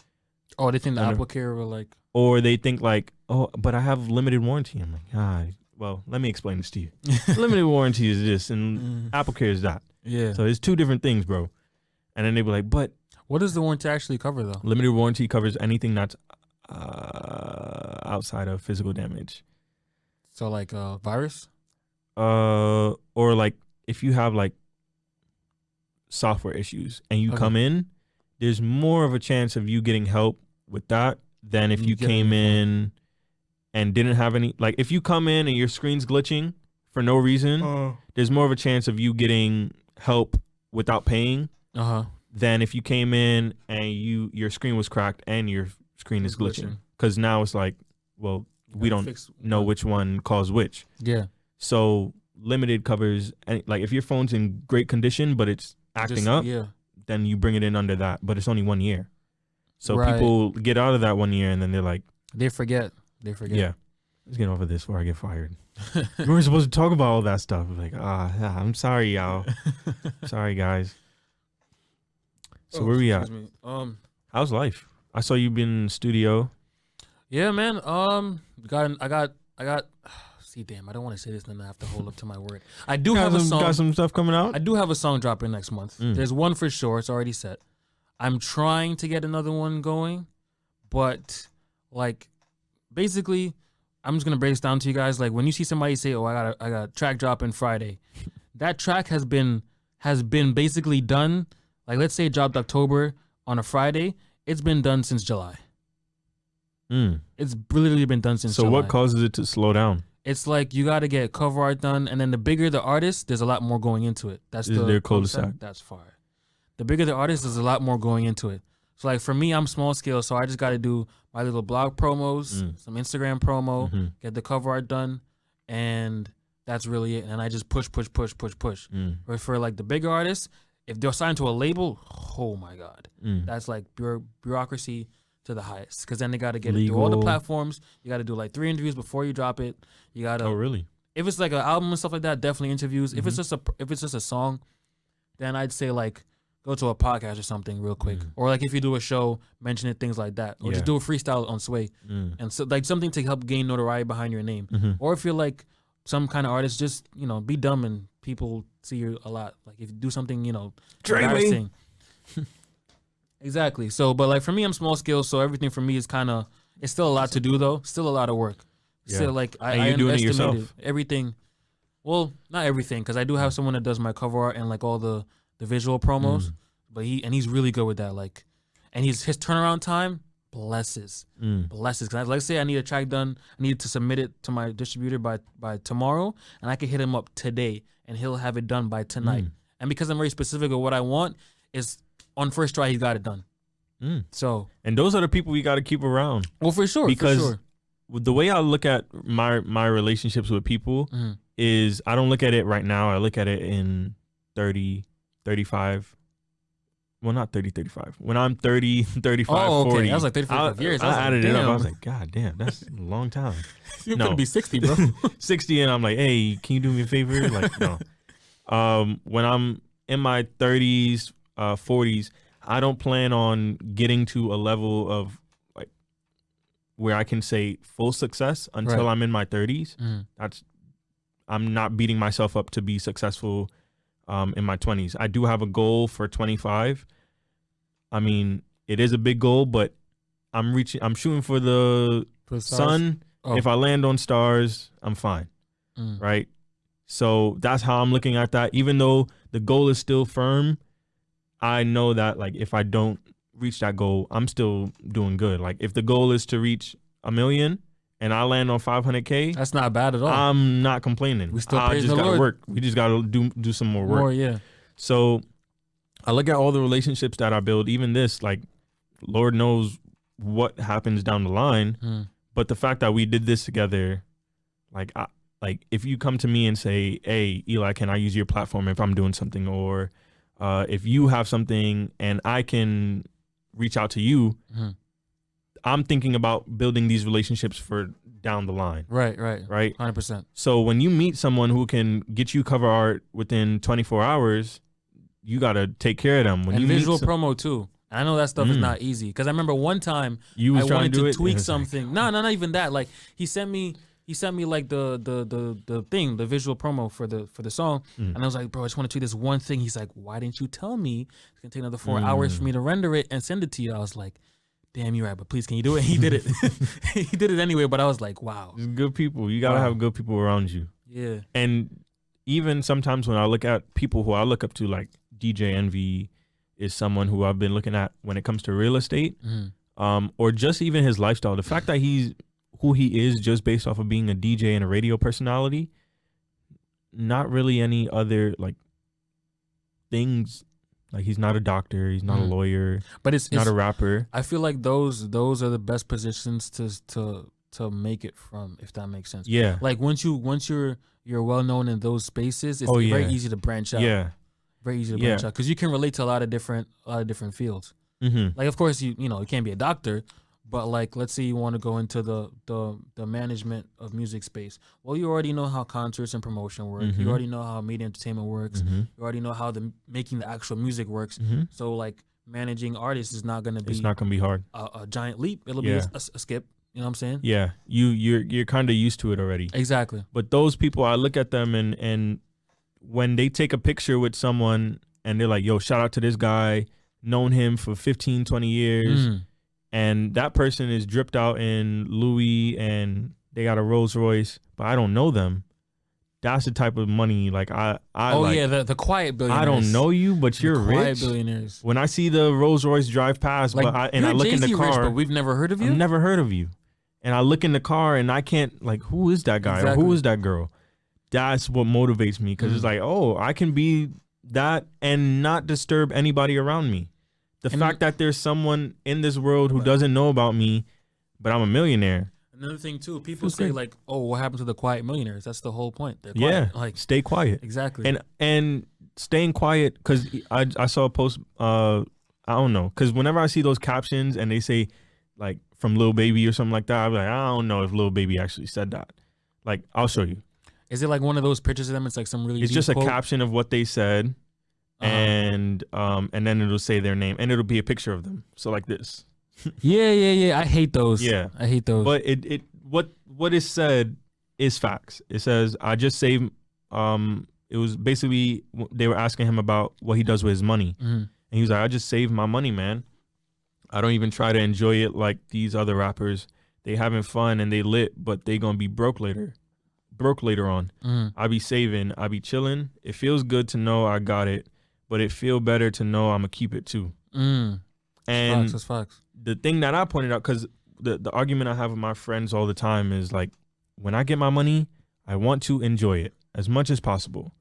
Oh, they think the Apple Care will like. Or they think like, oh, but I have limited warranty. I'm like, well, let me explain this to you. Limited warranty is this, and Apple Care is that. Yeah. So it's two different things, bro. And then they were like, but what does the warranty actually cover though? Limited warranty covers anything that's outside of physical damage. So like virus? Or like if you have like software issues and you come in, there's more of a chance of you getting help with that than if you came in and didn't have any. Like if you come in and your screen's glitching for no reason, there's more of a chance of you getting help without paying than if you came in and your screen was cracked and your screen is glitching. Because now it's like, well, we don't know which one caused which. Yeah. So limited covers like if your phone's in great condition but it's acting up, then you bring it in under that. But it's only 1 year. So people get out of that 1 year and then they're like, they forget. Yeah. Let's get over this before I get fired. We were supposed to talk about all that stuff. Like, I'm sorry, y'all. Sorry, guys. So where we at? How's life? I saw you been in the studio. Yeah, man. I got. See, damn, I don't want to say this, and then I have to hold up to my word. I do have a song. Got some stuff coming out? I do have a song dropping next month. There's one for sure. It's already set. I'm trying to get another one going, but like, basically, I'm just gonna break this down to you guys. Like, when you see somebody say, "Oh, I got a track dropping Friday," that track has been basically done. Like, let's say it dropped October on a Friday. It's been done since July. It's literally been done since July. So what causes it to slow down? It's like you got to get cover art done, and then the bigger the artist, there's a lot more going into it. That's their cul-de-sac. That's fire. The bigger the artist, there's a lot more going into it. So like for me, I'm small scale, so I just got to do my little blog promos, some Instagram promo, get the cover art done, and that's really it. And I just push. But for like the bigger artists, if they're signed to a label, oh my God, that's like bureaucracy to the highest, because then they got to get it through all the platforms. You got to do like 3 interviews before you drop it. You got to. Oh really? If it's like an album and stuff like that, definitely interviews. If it's just a song, then I'd say like go to a podcast or something real quick, or like if you do a show, mention it, things like that, or just do a freestyle on Sway, and so like something to help gain notoriety behind your name. Or if you're like some kind of artist, just be dumb and people see you a lot. Like if you do something embarrassing. Exactly. So, but like for me, I'm small scale, so everything for me is it's still a lot to do though. Still a lot of work. Yeah. Still like I doing it yourself. Everything. Well, not everything, because I do have someone that does my cover art and like all the visual promos. But he's really good with that. Like, and his turnaround time blesses. Because let's say I need a track done, I need to submit it to my distributor by tomorrow, and I can hit him up today, and he'll have it done by tonight. And because I'm very specific of what I want, is on first try, he got it done. So, and those are the people we got to keep around. Well, for sure. Because the way I look at my relationships with people is I don't look at it right now. I look at it in 30, 35 well, not 30, 35. When I'm 30, 35, 40. I was like 35 years. I added it up. I was like, God damn, that's a long time. You're going to be 60, bro. 60, and I'm like, hey, can you do me a favor? Like, no. When I'm in my 30s, 40s, I don't plan on getting to a level of like where I can say full success until I'm in my 30s. I'm not beating myself up to be successful in my 20s. I do have a goal for 25. I mean, it is a big goal, but I'm shooting for the sun. Oh. If I land on stars, I'm fine. Right? So that's how I'm looking at that. Even though the goal is still firm, I know that like if I don't reach that goal, I'm still doing good. Like if the goal is to reach 1 million and I land on 500K, that's not bad at all. I'm not complaining. We still I just gotta work. We just gotta do some more work. Yeah. So I look at all the relationships that I build, even this, like Lord knows what happens down the line. But the fact that we did this together, like if you come to me and say, hey, Eli, can I use your platform if I'm doing something? Or if you have something and I can reach out to you, I'm thinking about building these relationships for down the line. Right. 100%. So when you meet someone who can get you cover art within 24 hours, you got to take care of them. When and you visual promo too. I know that stuff is not easy. Because I remember one time I wanted to tweak something. No, not even that. Like he sent me like the thing, the visual promo for the song. And I was like, bro, I just want to tweak this one thing. He's like, why didn't you tell me? It's going to take another 4 hours for me to render it and send it to you. I was like, damn, you're right, but please, can you do it? He did it. He did it anyway, but I was like, wow. Good people. You got to have good people around you. Yeah. And even sometimes when I look at people who I look up to, like DJ Envy is someone who I've been looking at when it comes to real estate, or just even his lifestyle. The fact that he's who he is just based off of being a DJ and a radio personality, not really any other like things. Like he's not a doctor, he's not a lawyer, but it's not a rapper. I feel like those are the best positions to make it from, if that makes sense. Yeah. Like once you're well known in those spaces, it's very easy to branch out. Yeah. Very easy to branch out because you can relate to a lot of different fields. Like of course you can't be a doctor, but like let's say you want to go into the management of music space. Well, you already know how concerts and promotion work. You already know how media entertainment works. You already know how making the actual music works. So like managing artists is not going to be. It's not going to be hard. A giant leap. It'll be a skip. You know what I'm saying? Yeah, you're kind of used to it already. Exactly. But those people, I look at them and when they take a picture with someone and they're like, yo, shout out to this guy, known him for 15, 20 years. And that person is dripped out in Louis and they got a Rolls Royce, but I don't know them. That's the type of money like I like. Yeah, the quiet billionaires. I don't know you, but you're rich. Quiet billionaires. When I see the Rolls Royce drive past, like, I look in the car, rich, but we've never heard of you. I've never heard of you, and I look in the car and I can't like, who is that guy or who is that girl? That's what motivates me because it's like, oh, I can be that and not disturb anybody around me. The fact that there's someone in this world who doesn't know about me, but I'm a millionaire. Another thing too, people say like, "Oh, what happened to the quiet millionaires?" That's the whole point. They're quiet. Yeah, like stay quiet. Exactly. And staying quiet because I saw a post. I don't know, because whenever I see those captions and they say like from Lil Baby or something like that, I'm like, I don't know if Lil Baby actually said that. Like, I'll show you. Is it like one of those pictures of them? It's like some really. It's just quote? A caption of what they said. And then it'll say their name and it'll be a picture of them. So like this. Yeah. I hate those. Yeah. I hate those. But what is said is facts. It says, I just saved, it was basically, they were asking him about what he does with his money. And he was like, I just saved my money, man. I don't even try to enjoy it like these other rappers. They having fun and they lit, but they gonna be broke later on. I be saving, I be chilling. It feels good to know I got it. But it feel better to know I'm gonna keep it too. And that's facts. The thing that I pointed out, because the argument I have with my friends all the time is like, when I get my money, I want to enjoy it as much as possible.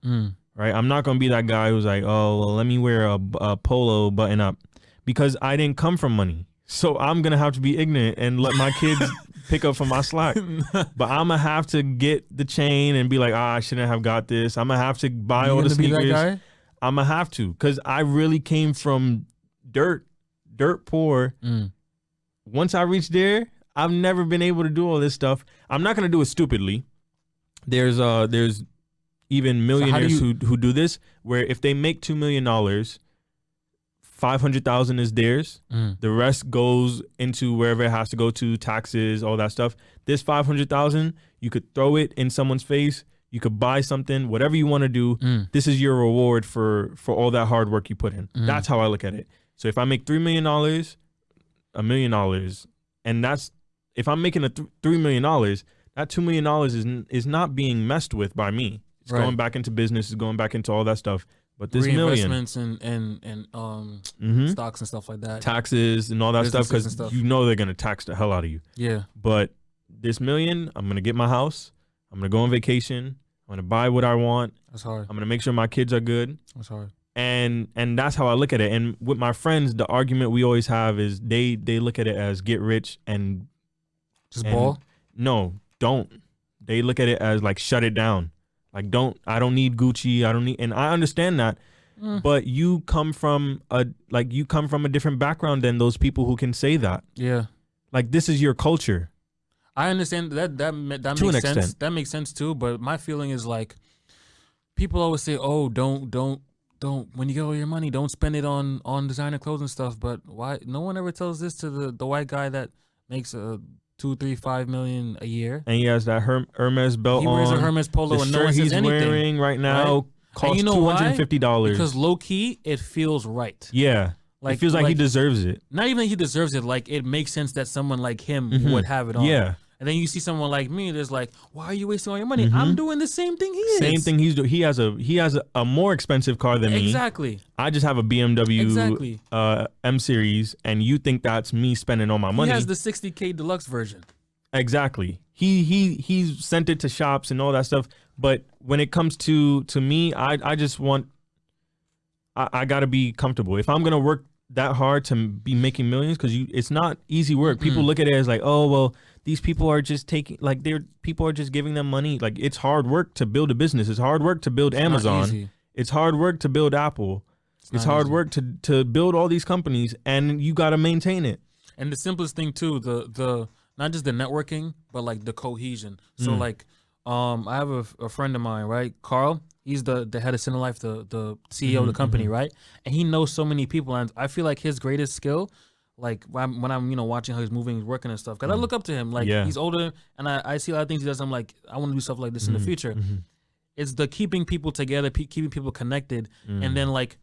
Right? I'm not gonna be that guy who's like, oh, well, let me wear a polo button up, because I didn't come from money. So I'm gonna have to be ignorant and let my kids pick up for my slack. But I'm gonna have to get the chain and be like, I shouldn't have got this. I'm gonna have to buy all the sneakers. I'm gonna have to, because I really came from dirt poor. Once I reach there, I've never been able to do all this stuff. I'm not gonna do it stupidly. There's even millionaires who do this, where if they make $2 million, 500,000 is theirs. The rest goes into wherever it has to go to, taxes, all that stuff. This 500,000, you could throw it in someone's face. You could buy something, whatever you want to do. This is your reward for all that hard work you put in. That's how I look at it. So if I make $3 million, $1 million, and that's, if I'm making $3 million, that $2 million is not being messed with by me. It's going back into business. It's going back into all that stuff. But this reinvestments and stocks and stuff like that, taxes and all that stuff, because you know they're gonna tax the hell out of you. Yeah. But this $1 million, I'm gonna get my house. I'm gonna go on vacation. I'm gonna buy what I want. That's hard. I'm gonna make sure my kids are good. That's hard. And that's how I look at it. And with my friends, the argument we always have is they look at it as get rich and just ball. No, don't. They look at it as like shut it down. Like I don't need Gucci. And I understand that, but you come from a different background than those people who can say that. Yeah. Like this is your culture. I understand that makes sense. That makes sense too. But my feeling is like, people always say, "Oh, don't when you get all your money, don't spend it on designer clothes and stuff." But why? No one ever tells this to the white guy that makes a 2, 3, 5 million a year, and he has that Hermes belt on. He wears a Hermes polo, and no one says anything. He's wearing right now costs $250. Because low key, it feels right. Yeah, like, it feels like he deserves it. Not even that he deserves it. Like it makes sense that someone like him would have it on. Yeah. And then you see someone like me that's like, why are you wasting all your money? I'm doing the same thing he is. Same thing he's doing. He has a more expensive car than me. Exactly. I just have a BMW M Series, and you think that's me spending all my money. He has the 60K deluxe version. Exactly. He sent it to shops and all that stuff. But when it comes to me, I just want, I gotta be comfortable. If I'm gonna work that hard to be making millions, because it's not easy work. People look at it as like, oh well, these people are just people are just giving them money. Like it's hard work to build a business. It's hard work to build Amazon. It's hard work to build Apple. It's hard work to build all these companies, and you got to maintain it. And the simplest thing too, the not just the networking, but like the cohesion. So like, I have a friend of mine, right, Carl. He's the head of Cinelife, the CEO of the company, right? And he knows so many people, and I feel like his greatest skill, like when I'm watching how he's moving, he's working and stuff, because I look up to him. Like he's older, and I see a lot of things he does. I'm like, I want to do stuff like this in the future. It's the keeping people together, keeping people connected, and then like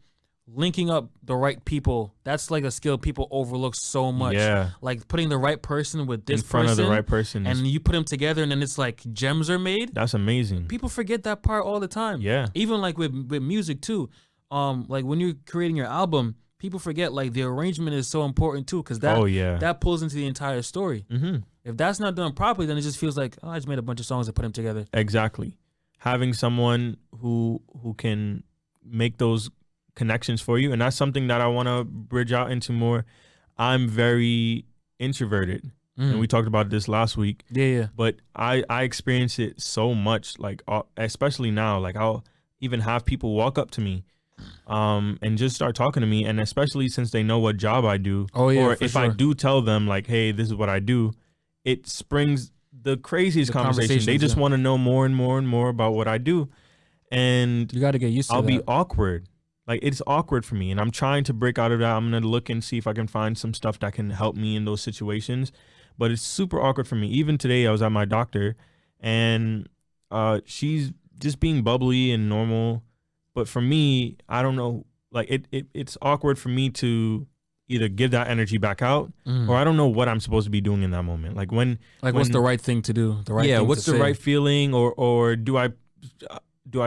linking up the right people. That's like a skill people overlook so much. Yeah, like putting the right person with this in front of the right person, and you put them together, and then it's like gems are made. That's amazing. People forget that part all the time. Yeah, even like with music too. Like when you're creating your album, people forget like the arrangement is so important too, because that pulls into the entire story. If that's not done properly, then it just feels like, oh, I just made a bunch of songs and put them together. Exactly. Having someone who can make those connections for you, and that's something that I want to bridge out into more. I'm very introverted, and we talked about this last week. Yeah. But I experience it so much, like especially now. Like I'll even have people walk up to me, and just start talking to me, and especially since they know what job I do. Oh yeah. Or if I do tell them like, hey, this is what I do, it springs the craziest conversation. They just want to know more and more and more about what I do, and you got to get used to I'll be awkward. Like it's awkward for me, and I'm trying to break out of that. I'm going to look and see if I can find some stuff that can help me in those situations, but it's super awkward for me. Even today I was at my doctor, and she's just being bubbly and normal, but for me, I don't know, like it's awkward for me to either give that energy back out, or I don't know what I'm supposed to be doing in that moment. Like what's the right thing to do? What's the right feeling, or do I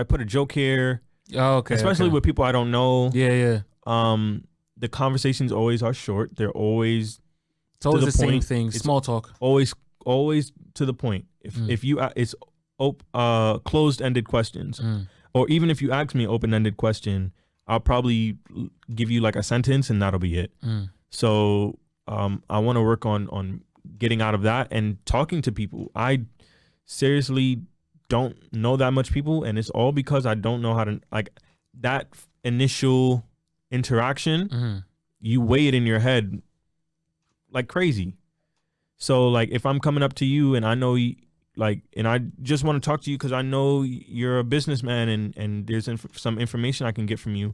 put a joke here? Oh, okay. Especially with people I don't know. Yeah. The conversations always are short. They're always the same thing. Small talk. Always to the point. If you it's closed-ended questions, or even if you ask me an open-ended question, I'll probably give you like a sentence and that'll be it. So I want to work on getting out of that and talking to people. I seriously don't know that much people, and it's all because I don't know how to, like, that initial interaction. you weigh it in your head like crazy. So like if I'm coming up to you and I know and I just want to talk to you because I know you're a businessman and there's some information I can get from you,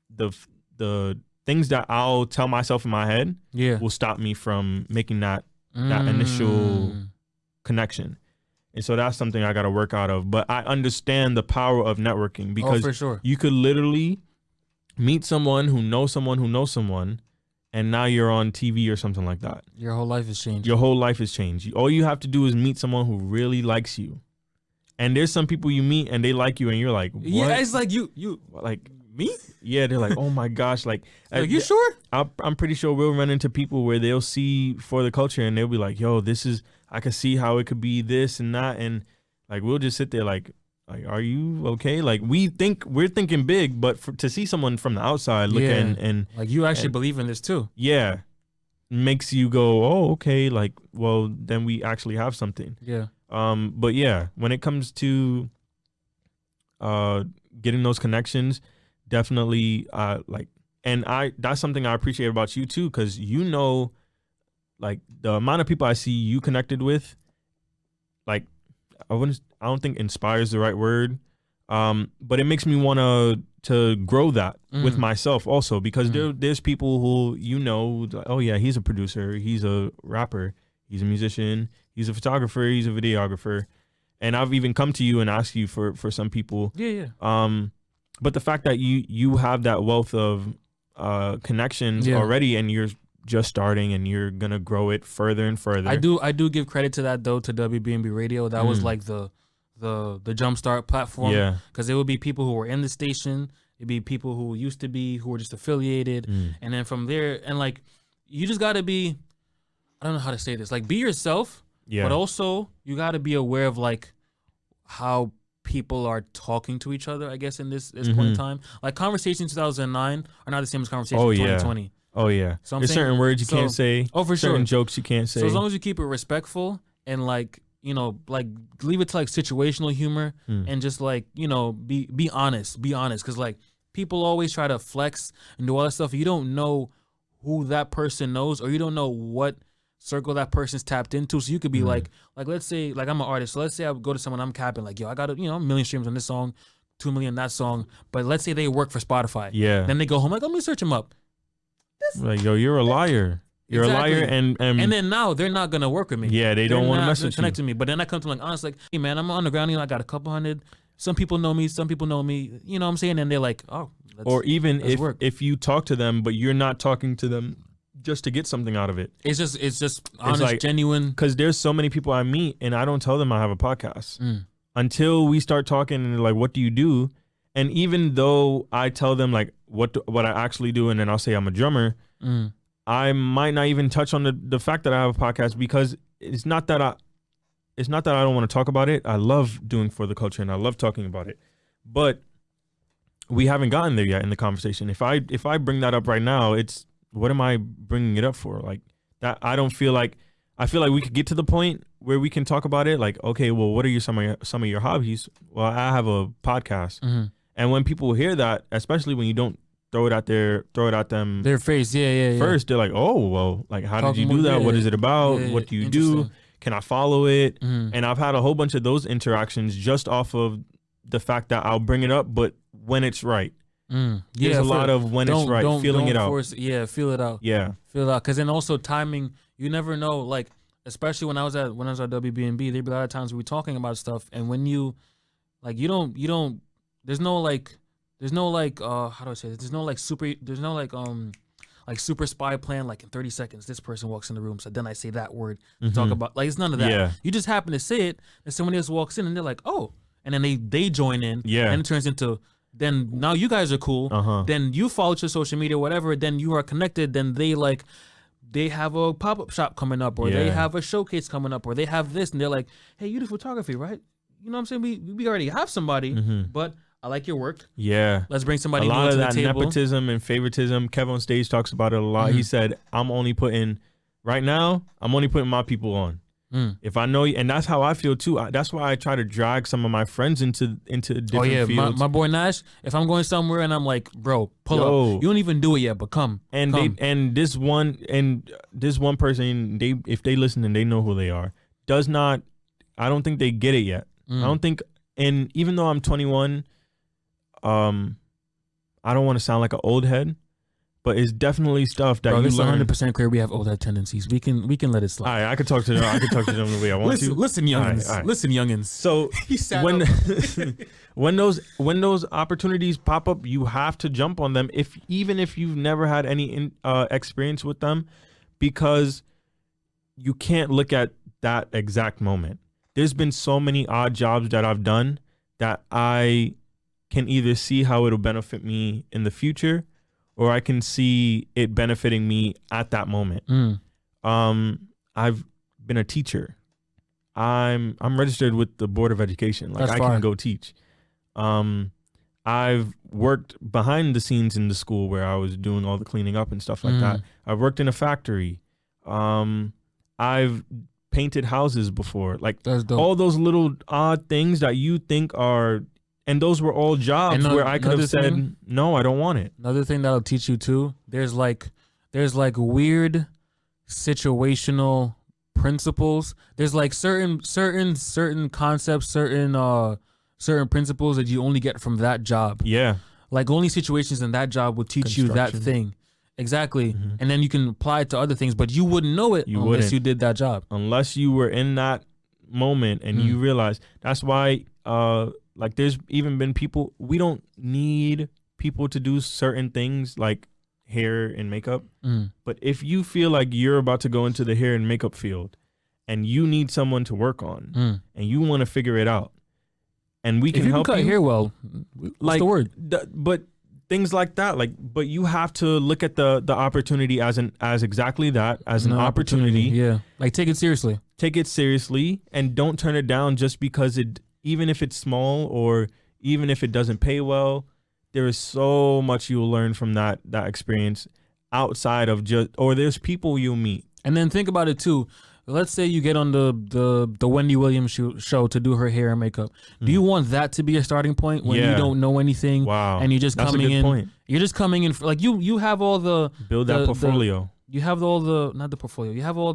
the things that I'll tell myself in my head will stop me from making that initial connection. And so that's something I got to work out of. But I understand the power of networking because for sure. You could literally meet someone who knows someone, and now you're on TV or something like that. Your whole life has changed. Your whole life has changed. All you have to do is meet someone who really likes you. And there's some people you meet and they like you and you're like, what? Yeah, it's like you like me? Yeah, they're like, oh my gosh, like you sure? I'm pretty sure we'll run into people where they'll see For the Culture and they'll be like, yo, I can see how it could be this and that, and like we'll just sit there like are you okay? Like we're thinking big, but to see someone from the outside looking and like you actually believe in this too. Yeah, makes you go, oh, okay, like well then we actually have something. Yeah. But yeah, when it comes to getting those connections, definitely that's something I appreciate about you too, because like the amount of people I see you connected with, like I don't think inspires the right word, but it makes me want to grow that with myself also, because there's people who oh yeah, he's a producer, he's a rapper, he's a musician, he's a photographer, he's a videographer, and I've even come to you and asked you for some people. Yeah. But the fact that you have that wealth of connections already, and you're just starting and you're gonna grow it further and further. I do give credit to that though, to WBNB Radio. That was like the jumpstart platform. Yeah. Because there would be people who were in the station, it'd be people who used to be, who were just affiliated, and then from there, and like you just gotta be, I don't know how to say this, like be yourself. Yeah. But also you gotta be aware of like how people are talking to each other, I guess, in this point in time. Like conversations in 2009 are not the same as conversations in 2020. Oh yeah. So there's certain words you can't say. Oh, for certain sure. jokes you can't say. So as long as you keep it respectful and like, like leave it to like situational humor and just like, be honest. Cause like people always try to flex and do all that stuff. You don't know who that person knows, or you don't know what circle that person's tapped into. So you could be like let's say like I'm an artist. So let's say I would go to someone, I'm capping like, yo, I got a million streams on this song, 2 million that song. But let's say they work for Spotify. Yeah. Then they go home like, let me search them up. Like, yo, you're a liar. You're a liar, and then now they're not gonna work with me. Yeah, they don't want to mess with you. Connect with me. But then I come to like, honestly, like, hey man, I'm underground. I got a couple hundred. Some people know me. Some people know me. You know what I'm saying? And they're like, oh. Or even if you talk to them, but you're not talking to them just to get something out of it. It's just honest, like, genuine. Because there's so many people I meet, and I don't tell them I have a podcast until we start talking. And they're like, what do you do? And even though I tell them like what I actually do, and then I'll say I'm a drummer, I might not even touch on the fact that I have a podcast, because it's not that I don't want to talk about it. I love doing For the Culture and I love talking about it, but we haven't gotten there yet in the conversation. If I bring that up right now, it's, what am I bringing it up for? Like that, I feel like we could get to the point where we can talk about it. Like, okay, well, what are some of your hobbies? Well, I have a podcast. And when people hear that, especially when you don't throw it at them their face, first, they're like, oh, well, like, how did you do that? What is it about? What do you do? Can I follow it? And I've had a whole bunch of those interactions just off of the fact that I'll bring it up, but when it's right. There's a lot of when it's right, feeling it out. Feel it out. Yeah, feel it out. Because then also timing, you never know. Like, especially when I was at WBNB, there'd be a lot of times we were talking about stuff, and when you, like, you don't. There's no like how do I say this? There's no like super spy plan, like in 30 seconds this person walks in the room, so then I say that word to talk about, like, it's none of that. Yeah. You just happen to say it and somebody else walks in and they're like, oh, and then they join in. Yeah. And it turns into, then now you guys are cool. Then you follow your social media, whatever, then you are connected, then they have a pop-up shop coming up, or they have a showcase coming up, or they have this, and they're like, hey, you do photography, right? You know what I'm saying? We already have somebody, but I like your work. Yeah. Let's bring somebody new to the table. A lot of that nepotism and favoritism, Kev on stage talks about it a lot. He said, I'm only putting my people on. If I know you, and that's how I feel too. That's why I try to drag some of my friends into different fields. My boy Nash. If I'm going somewhere and I'm like, bro, pull up. You don't even do it yet, but come. And this one person, if they listen and they know who they are, does not. I don't think they get it yet. I don't think. And even though I'm 21, I don't want to sound like an old head. But it's definitely stuff that you learn. 100% clear. We have old head tendencies. We can let it slide. All right, I can talk to them. I can talk to them the way I want to. Listen, youngins. All right. Listen, youngins. So when those opportunities pop up, you have to jump on them. Even if you've never had any experience with them, because you can't look at that exact moment. There's been so many odd jobs that I've done that I can either see how it'll benefit me in the future, or I can see it benefiting me at that moment. I've been a teacher. I'm registered with the Board of Education. Like, I can go teach. I've worked behind the scenes in the school where I was doing all the cleaning up and stuff like that. I've worked in a factory. I've painted houses before. Like, all those little odd things that you think are. And those were all jobs where I could have said, no, I don't want it. Another thing that'll teach you too, there's like weird situational principles. There's like certain concepts, certain principles that you only get from that job. Yeah. Like, only situations in that job will teach you that thing. Exactly. And then you can apply it to other things, but you wouldn't know it unless you did that job. Unless you were in that moment and you realize. That's why like, there's even been people, we don't need people to do certain things like hair and makeup. But if you feel like you're about to go into the hair and makeup field and you need someone to work on and you want to figure it out, and we can help you. If you can cut hair well, what's the word? But things like that, like, but you have to look at the opportunity as exactly that, as an opportunity. Yeah. Like, take it seriously. Take it seriously and don't turn it down just because even if it's small or even if it doesn't pay well. There is so much you'll learn from that experience outside of or there's people you'll meet. And then think about it too. Let's say you get on the Wendy Williams show to do her hair and makeup. Do you want that to be a starting point when you don't know anything? Wow. And you're just coming in. Point. You're just coming in like you have all the build that portfolio. You have all the not the portfolio. You have all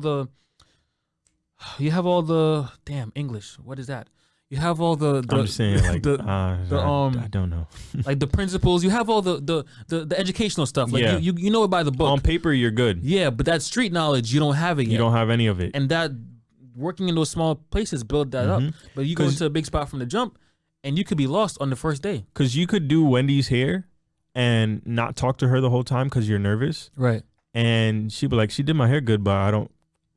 the damn English. What is that? You have all the I'm just saying, like, I don't know. Like, the principles. You have all the educational stuff. Like, you know it by the book. On paper, you're good. Yeah, but that street knowledge, you don't have it yet. You don't have any of it. And that working in those small places build that up. But you go into a big spot from the jump, and you could be lost on the first day. Because you could do Wendy's hair and not talk to her the whole time because you're nervous. Right. And she'd be like, she did my hair good, but I don't,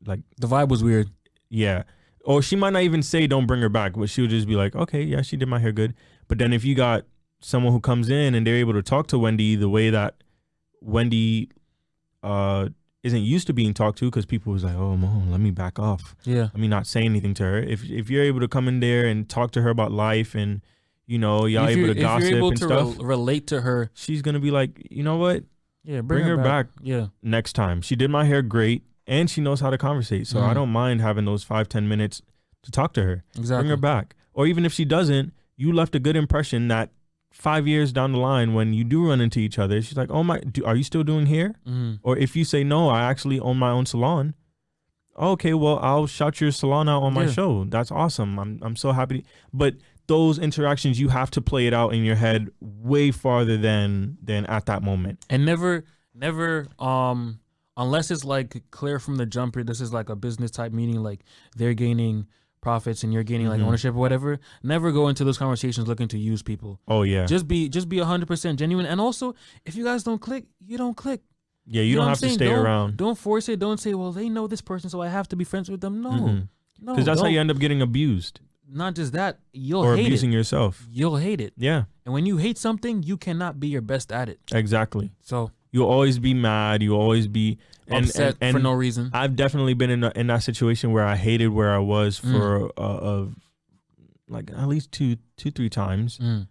like. The vibe was weird. Yeah. Or she might not even say don't bring her back, but she would just be like, okay, yeah, she did my hair good. But then if you got someone who comes in and they're able to talk to Wendy the way that Wendy isn't used to being talked to, because people was like, oh, Mom, let me back off. Yeah. Let me not say anything to her. If you're able to come in there and talk to her about life and, you know, y'all able to gossip and stuff. If you're able to relate to her. She's going to be like, you know what? Yeah, bring her back. Yeah. Next time. She did my hair great. And she knows how to conversate. So I don't mind having those 5-10 minutes to talk to her. Exactly. Bring her back. Or even if she doesn't, you left a good impression that 5 years down the line when you do run into each other, she's like, oh my, are you still doing hair? Or if you say, no, I actually own my own salon. Okay, well, I'll shout your salon out on my show. That's awesome. I'm so happy. But those interactions, you have to play it out in your head way farther than at that moment. And never, unless it's like clear from the jumper, this is like a business type meeting, like they're gaining profits and you're gaining like ownership or whatever. Never go into those conversations looking to use people. Oh yeah. Just be 100% genuine. And also, if you guys don't click, you don't click. Yeah, you don't have to stay around. Don't force it. Don't say, well, they know this person, so I have to be friends with them. No. Because that's how you end up getting abused. Not just that, you'll hate it. Or abusing yourself. You'll hate it. Yeah. And when you hate something, you cannot be your best at it. Exactly. So you'll always be mad. You'll always be upset for no reason. I've definitely been in that situation where I hated where I was for like at least two, 3 times. And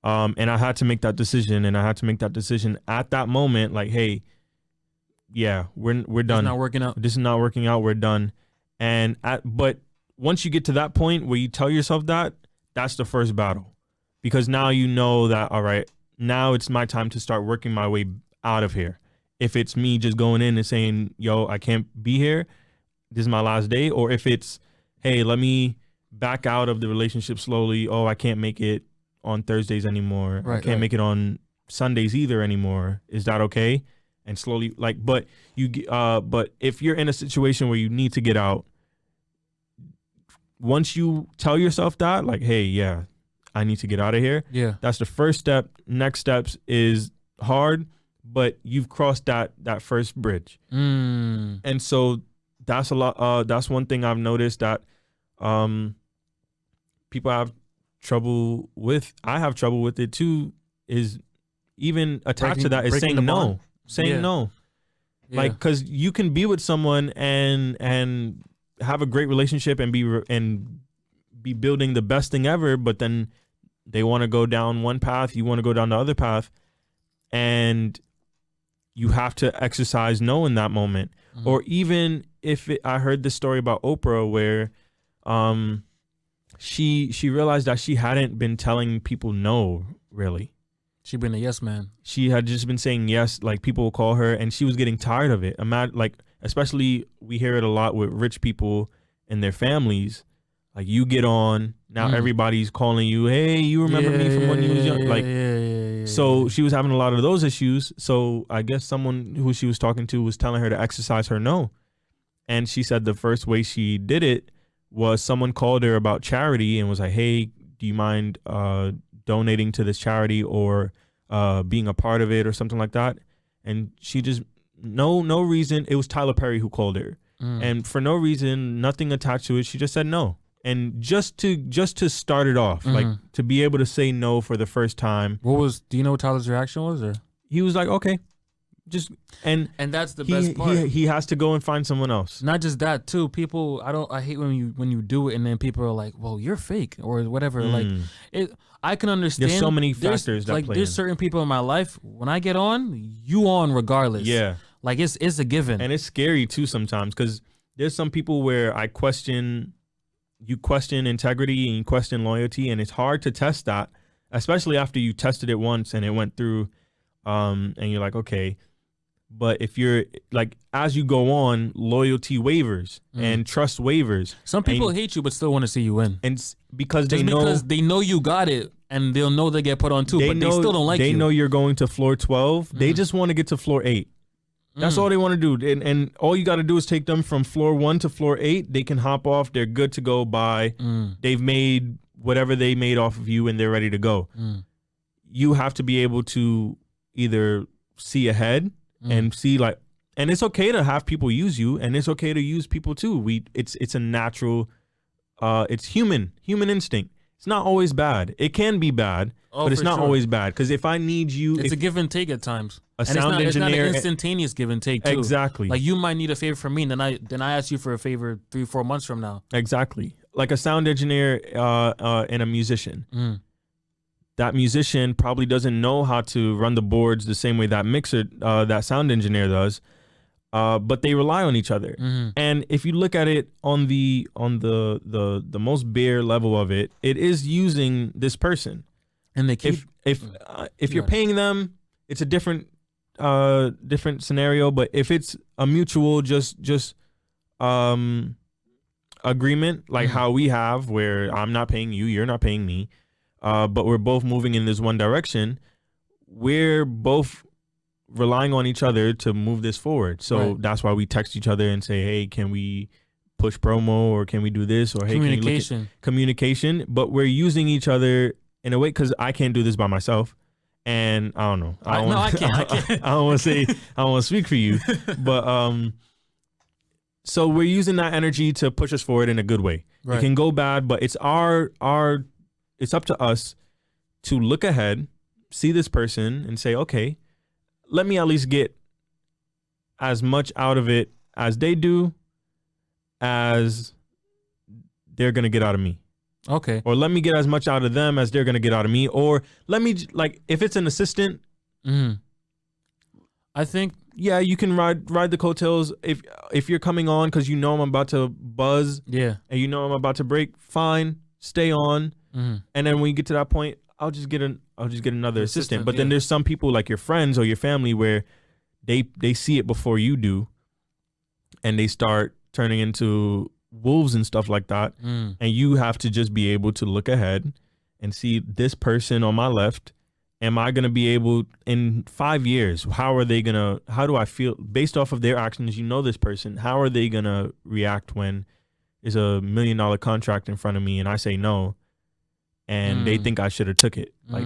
I had to make that decision, and I had to make that decision at that moment. Like, hey, yeah, we're done. It's not working out. This is not working out. We're done. But once you get to that point where you tell yourself that, that's the first battle, because now you know that, all right, now it's my time to start working my way out of here. If it's me just going in and saying, yo, I can't be here, this is my last day, or if it's, hey, let me back out of the relationship slowly. Oh, I can't make it on Thursdays anymore. I can't make it on Sundays either anymore. Is that okay? And slowly, like, but if you're in a situation where you need to get out, once you tell yourself that, like, hey, yeah, I need to get out of here. Yeah, that's the first step. Next steps is hard, but you've crossed that first bridge. And so that's a lot. That's one thing I've noticed that people have trouble with. I have trouble with it too. Is even attached to that is saying no. Saying no. Yeah. Like, because you can be with someone and have a great relationship and be building the best thing ever, but then they want to go down one path, you want to go down the other path, and you have to exercise no in that moment. Or even if I heard this story about Oprah where she realized that she hadn't been telling people no, really. She'd been a yes man. She had just been saying yes, like people will call her, and she was getting tired of it. Like, especially we hear it a lot with rich people and their families. Like, you get on, now everybody's calling you, hey, you remember me from when you was young? Like, so she was having a lot of those issues. So I guess someone who she was talking to was telling her to exercise her no. And she said the first way she did it was someone called her about charity and was like, hey, do you mind donating to this charity or being a part of it or something like that? And she just, no reason. It was Tyler Perry who called her. And for no reason, nothing attached to it, she just said no. And just to start it off, like to be able to say no for the first time. Do you know what Tyler's reaction was? Or he was like, okay, just and that's the best part. He has to go and find someone else. Not just that too. People, I hate when you do it and then people are like, well, you're fake or whatever. Like I can understand. There's so many factors that play there's certain people in my life, when I get on, you on regardless. Yeah. Like it's a given. And it's scary too sometimes, because there's some people where you question integrity and you question loyalty, and it's hard to test that, especially after you tested it once and it went through, and you're like, okay. But if you're like, as you go on, loyalty wavers and trust wavers. Some people hate you but still want to see you win, and because they know you got it, and they'll know they get put on too, but they still don't like you. They know you're going to floor 12. They just want to get to floor 8. That's all they want to do. And all you got to do is take them from floor 1 to floor 8. They can hop off. They're good to go by. They've made whatever they made off of you and they're ready to go. You have to be able to either see ahead and see, like, and it's okay to have people use you, and it's okay to use people too. It's a natural, it's human instinct. It's not always bad. It can be bad, but it's not always bad. Because if I need you, it's a give and take at times. Sound engineer, it's not an instantaneous give and take too. Exactly. Like, you might need a favor from me, and then I ask you for a favor 3-4 months from now. Exactly. Like a sound engineer and a musician. That musician probably doesn't know how to run the boards the same way that sound engineer does. But they rely on each other. And if you look at it on the most bare level of it, it is using this person. And they keep, if you're paying them, it's a different scenario. But if it's a mutual just agreement, like how we have, where I'm not paying you, you're not paying me, but we're both moving in this one direction, we're both relying on each other to move this forward. So that's why we text each other and say, hey, can we push promo, or can we do this, or hey, communication. Can you look at communication? But we're using each other in a way, because I can't do this by myself, and I don't know. I can't. I don't want to say, I don't want to speak for you, but so we're using that energy to push us forward in a good way. It can go bad, but it's it's up to us to look ahead, see this person, and say, okay, let me at least get as much out of it as they do as they're going to get out of me. Okay. Or let me get as much out of them as they're going to get out of me. Or let me, like, if it's an assistant. I think yeah, you can ride the coattails if you're coming on because you know I'm about to buzz. Yeah. And you know I'm about to break. Fine, stay on. And then when you get to that point, I'll just get another assistant. But then there's some people like your friends or your family where they see it before you do, and they start turning into wolves and stuff like that. And you have to just be able to look ahead and see this person on my left. Am I going to be able in 5 years? How do I feel based off of their actions? You know, this person, how are they going to react when there's $1 million contract in front of me and I say no, and they think I should have took it? Like,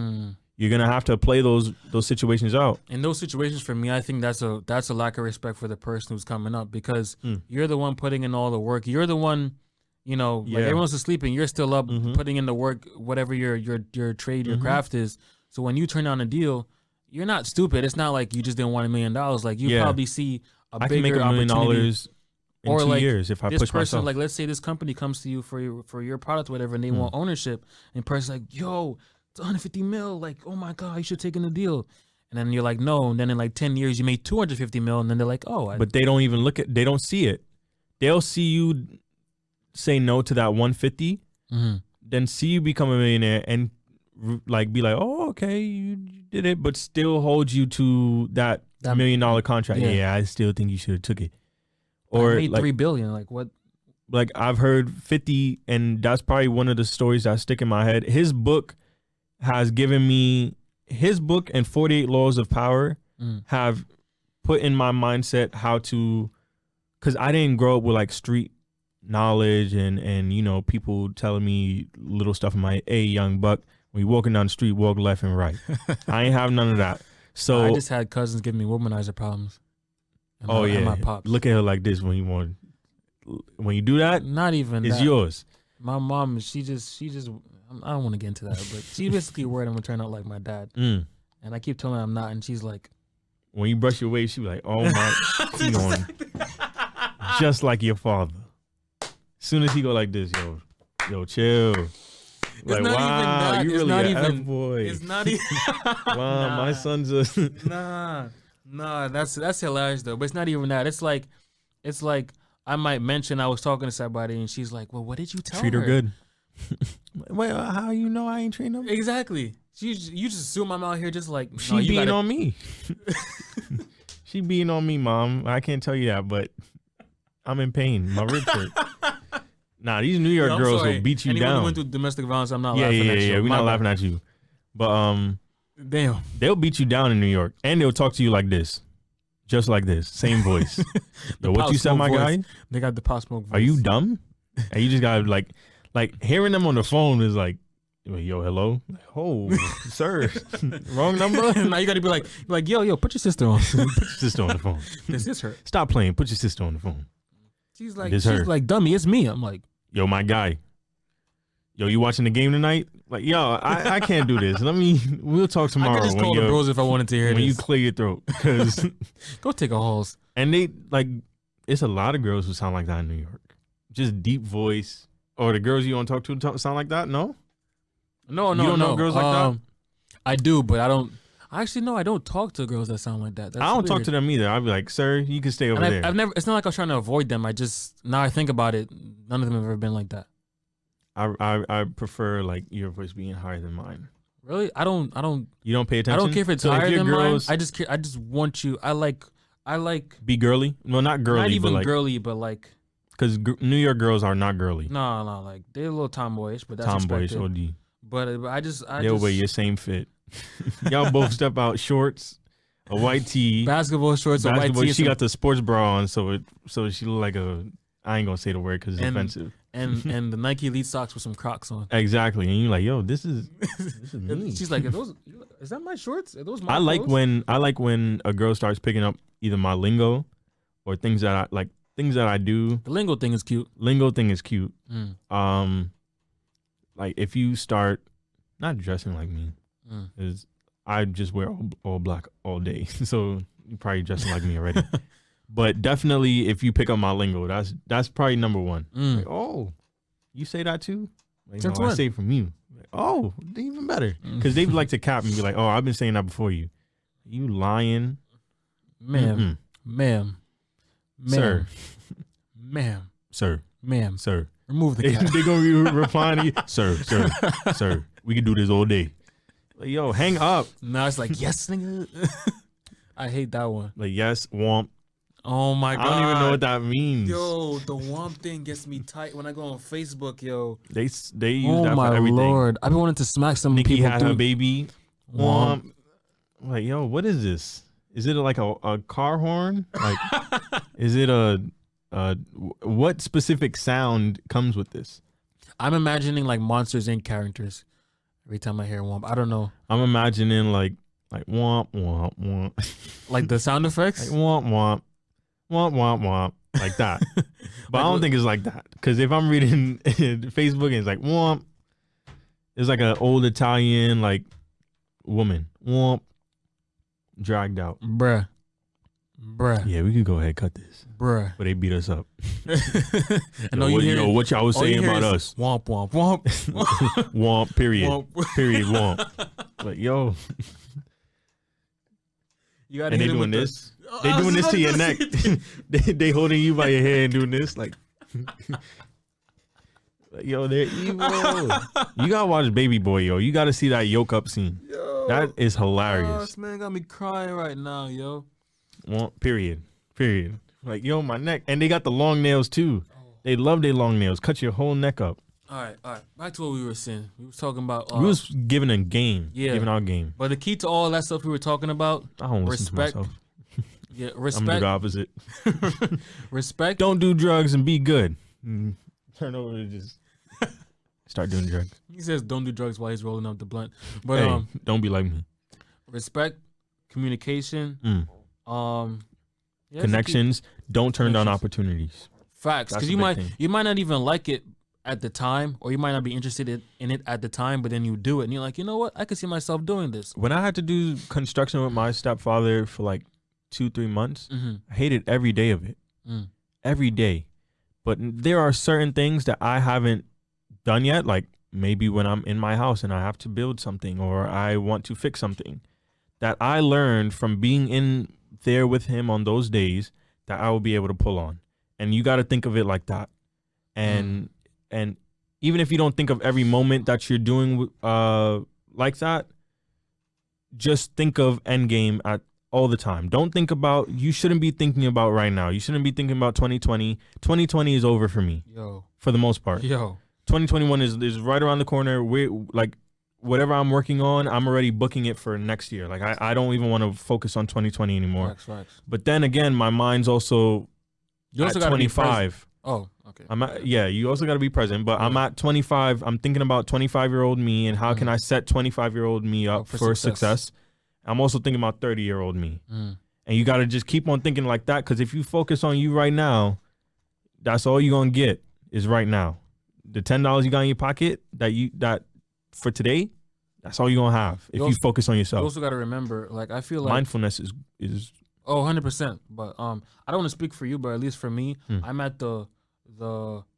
you're going to have to play those situations out. In those situations, for me, I think that's a lack of respect for the person who's coming up, because you're the one putting in all the work. You're the one, you know, like everyone's asleep and you're still up putting in the work, whatever your trade, your craft is. So when you turn down a deal, you're not stupid. It's not like you just didn't want $1 million. Like, you probably see a bigger opportunity. I can make $1 million in 2 years if I push myself. This person, like, let's say this company comes to you for your product, or whatever, and they want ownership, and the person's like, yo, it's 150 mil. Like, oh my God, you should take in the deal. And then you're like, no. And then in like 10 years, you made 250 mil. And then they're like, oh. But they don't even they don't see it. They'll see you say no to that 150, then see you become a millionaire and like be like, oh, okay, you did it, but still hold you to that $1 million contract. Yeah, I still think you should have took it. Or I made $3 billion. Like, what? Like, I've heard 50, and that's probably one of the stories that stick in my head. His book has given me, his book and 48 Laws of Power have put in my mindset how to, because I didn't grow up with like street knowledge and you know, people telling me little stuff in my, hey, young buck, when you walking down the street, walk left and right. I ain't have none of that. So I just had cousins give me womanizer problems. And my pops. Look at her like this when you do that. Not even it's that. Yours. My mom, she just. I don't want to get into that, but she's basically worried I'm gonna turn out like my dad. And I keep telling her I'm not, and she's like, when you brush your way, she be like, oh my, he going just like your father. As soon as he go like this, yo, chill. Like, wow, you really an F-boy. It's not even. Wow, my son's a. Nah, that's hilarious though. But it's not even that. It's like I might mention I was talking to somebody and she's like, well, what did you tell her? Treat her good. Wait, how you know I ain't treating her? Exactly. You just assume I'm out here just like, she being on me. She being on me, Mom. I can't tell you that, but I'm in pain. My ribs hurt. Nah, these New York girls will beat you Anyone down. Who went through domestic violence, I'm not laughing at you. Yeah, we're not laughing at you. But damn, they'll beat you down in New York, and they'll talk to you like this, just like this, same voice. Yo, what you said, my guy? They got the Pop Smoke voice. Are you dumb? And you just got like hearing them on the phone is like, yo, hello, oh, sir, wrong number. Now you got to be like, yo, put your sister on. Put your sister on the phone. This is her. Stop playing. Put your sister on the phone. She's like, dummy, it's me. I'm like, yo, my guy. Yo, you watching the game tonight? Like, yo, I can't do this. We'll talk tomorrow. I could just call the bros if I wanted to hear when you clear your throat. Cause go take a halls. And it's a lot of girls who sound like that in New York. Just deep voice. Or the girls you want to talk to sound like that? No? No. You don't know girls like that? I do, but I don't. Actually, no, I don't talk to girls that sound like that. That's I don't weird. Talk to them either. I'll be like, sir, you can stay over there. I've never. It's not like I was trying to avoid them. Now I think about it, none of them have ever been like that. I prefer like your voice being higher than mine. Really? I don't. You don't pay attention. I don't care if it's higher than mine. I just want you. I like. Be girly. Well, not girly. Not even but girly, but like. Because New York girls are not girly. No, like they're a little tomboyish, but that's tomboyish. Expected. OD. But they'll wear your same fit. Y'all both step out shorts, a white tee, basketball shorts, a white tee. She got the sports bra on, so she look like a. I ain't gonna say the word because it's offensive. And the Nike Elite socks with some Crocs on. Exactly, and you're like, yo, this is me. She's like, is that my shorts? Are those my I like clothes? I like when a girl starts picking up either my lingo or things that I like. Things that I do. The lingo thing is cute. Like if you start not dressing like me, is I just wear all black all day, so you're probably dressing like me already. But definitely, if you pick up my lingo, that's probably number one. Like, oh, you say that too? Like, no, I say it from you. Like, oh, even better, because they like to cap and be like, oh, I've been saying that before you. You lying, man. Ma'am. Sir. Ma'am. Sir. Ma'am. Sir. Remove the cat. They gonna be replying to you, sir, sir, sir. We can do this all day. Like, yo, hang up. Now it's like, yes, nigga. I hate that one. Like, yes, womp. Oh my God. I don't even know what that means. Yo, the womp thing gets me tight when I go on Facebook, yo. They use Oh that my for everything. Lord. I've been wanting to smack some Nikki people had through. her baby. Womp. Like, yo, what is this? Is it like a car horn? Like, is it what specific sound comes with this? I'm imagining like Monsters Inc. characters every time I hear womp. I don't know. I'm imagining like womp womp womp. Like the sound effects? Like womp womp womp womp womp, like that. But I don't think it's like that, because if I'm reading Facebook and it's like womp, it's like an old Italian like woman womp dragged out. Bruh. Yeah, we could go ahead and cut this. Bruh. But they beat us up. And what y'all was saying about us? Womp womp womp. Womp, period. Womp. Period, womp. Like, yo. You gotta And they hit him doing with this. They doing this to your neck. they holding you by your hair and doing this. Like, yo, they're evil. You gotta watch Baby Boy, yo. You gotta see that yoke up scene. Yo. That is hilarious. Oh, this man got me crying right now, yo. Womp, period. Like, yo, my neck. And they got the long nails too. They love their long nails. Cut your whole neck up. All right. Back to what we were saying. We was talking about. We was giving a game. Yeah. Giving our game. But the key to all that stuff we were talking about. I don't listen respect. to myself. Yeah, I'm respect. the opposite. Respect. Don't do drugs and be good. Turn over to just start doing drugs. He says don't do drugs while he's rolling up the blunt. But Hey, don't be like me. respect, communication, Mm. yeah, Connections. Don't turn down opportunities. facts. That's Because a big thing. you might not even like it at the time, or you might not be interested in it at the time, but then you do it and you're like, you know what? I could see myself doing this. When I had to do construction with my stepfather for like 2-3 months, Mm-hmm. I hated every day of it. Every day. But there are certain things that I haven't done yet, like maybe when I'm in my house and I have to build something or I want to fix something, that I learned from being in there with him on those days that I will be able to pull on. And you got to think of it like that. And even if you don't think of every moment that you're doing like that, just think of endgame at all the time. Don't think about, you shouldn't be thinking about right now. You shouldn't be thinking about 2020. 2020 is over for me. Yo. For the most part. Yo. 2021 is right around the corner. We're like, whatever I'm working on, I'm already booking it for next year. Like, I don't even want to focus on 2020 anymore. Facts. But then again, my mind's also You also at gotta be 25. Oh, okay. You also got to be present. But I'm at 25. I'm thinking about 25-year-old me and how can I set 25-year-old me up for success. I'm also thinking about 30-year-old me. And you got to just keep on thinking like that, because if you focus on you right now, that's all you're going to get is right now. The $10 you got in your pocket that for today, that's all you're going to have if you focus on yourself. You also got to remember, like, I feel like mindfulness is 100%. But I don't want to speak for you, but at least for me, I'm at the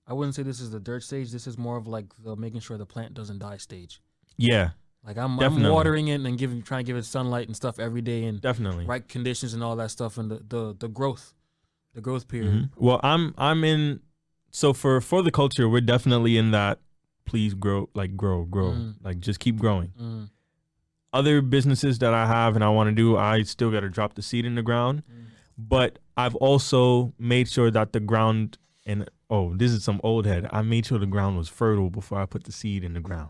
I wouldn't say this is the dirt stage. This is more of like the making sure the plant doesn't die stage. Yeah. Like I'm Definitely. watering it and trying to give it sunlight and stuff every day and Definitely right conditions and all that stuff and the growth period. Well, I'm in. So for the culture, we're definitely in that. Please grow, like just keep growing. Other businesses that I have and I want to do, I still got to drop the seed in the ground. But I've also made sure that the ground this is some old head. I made sure the ground was fertile before I put the seed in the ground.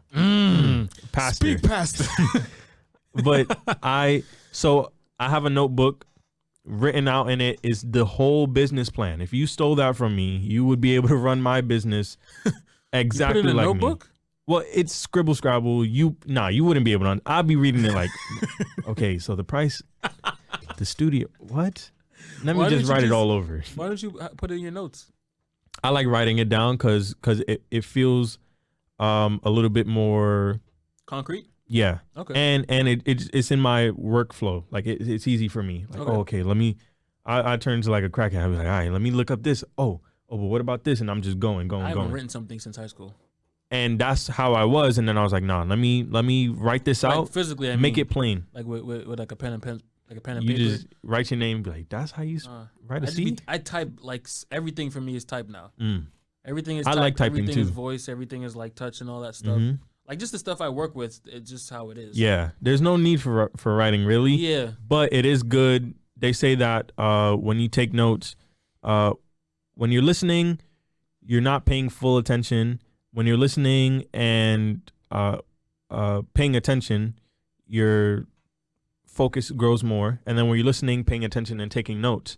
Pastor. Speak pastor. But I have a notebook. Written out in it is the whole business plan. If you stole that from me, you would be able to run my business exactly you put it in a like notebook? me. Well, it's scribble scrabble. You wouldn't be able to. I'll be reading it like, okay, so the price, the studio, what? Let me just write it all over. Why don't you put it in your notes? I like writing it down because it feels a little bit more concrete. Yeah. Okay. And it's in my workflow. Like it's easy for me. Like, okay, let me. I turn to like a crackhead. I'll be like, all right, let me look up this. But what about this? And I'm just going. I haven't written something since high school. And that's how I was. And then I was like, nah, let me write this out physically, make it plain. Like with like a pen and pen. Like a pen and You paper. just write your name, be like, that's how you write a C? I type, like, everything for me is type now. Everything is I type, like typing everything too. is voice, everything is like touch and all that stuff. Like just the stuff I work with, it's just how it is. Yeah, there's no need for writing really. Yeah. But it is good. They say that when you take notes, when you're listening, you're not paying full attention. When you're listening and paying attention, your focus grows more. And then when you're listening, paying attention, and taking notes,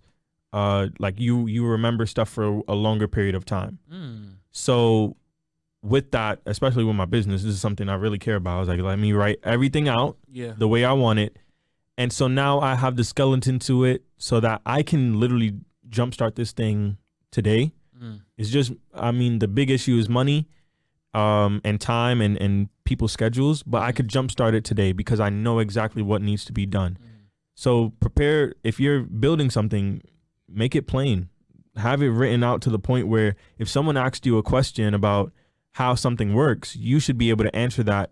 like you remember stuff for a longer period of time. So with that, especially with my business, this is something I really care about. I was like, let me write everything out the way I want it. And so now I have the skeleton to it so that I can literally jumpstart this thing today. It's just, I mean, the big issue is money and time and people's schedules, but I could jumpstart it today because I know exactly what needs to be done. So prepare, if you're building something, make it plain. Have it written out to the point where if someone asks you a question about how something works, you should be able to answer that.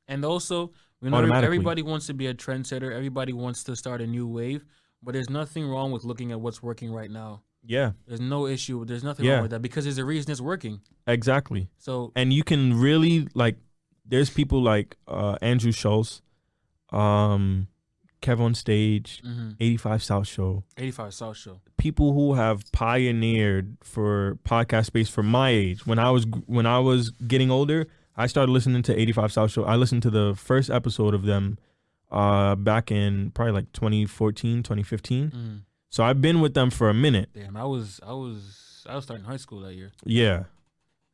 And also, we know everybody wants to be a trendsetter. Everybody wants to start a new wave, but there's nothing wrong with looking at what's working right now. Yeah. There's no issue. There's nothing wrong with that because there's a reason it's working. Exactly. So, and you can really, like, there's people like Andrew Schultz, Kev on Stage, 85 South Show. 85 South Show. People who have pioneered for podcast space for my age. When I was getting older, I started listening to 85 South Show. I listened to the first episode of them back in probably like 2014, 2015. So I've been with them for a minute. Damn, I was starting high school that year. Yeah.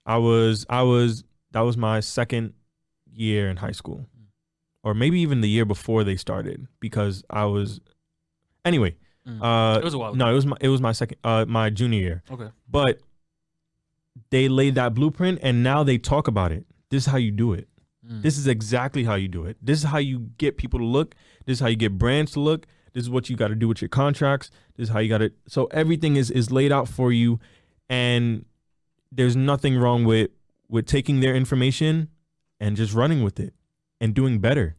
That was my second year in high school. Or maybe even the year before they started, because I was, anyway. It was a while ago. No, it was my second, my junior year. Okay. But they laid that blueprint, and now they talk about it. This is how you do it. This is exactly how you do it. This is how you get people to look. This is how you get brands to look. This is what you got to do with your contracts. This is how you got to. So everything is laid out for you, and there's nothing wrong with taking their information and just running with it and doing better.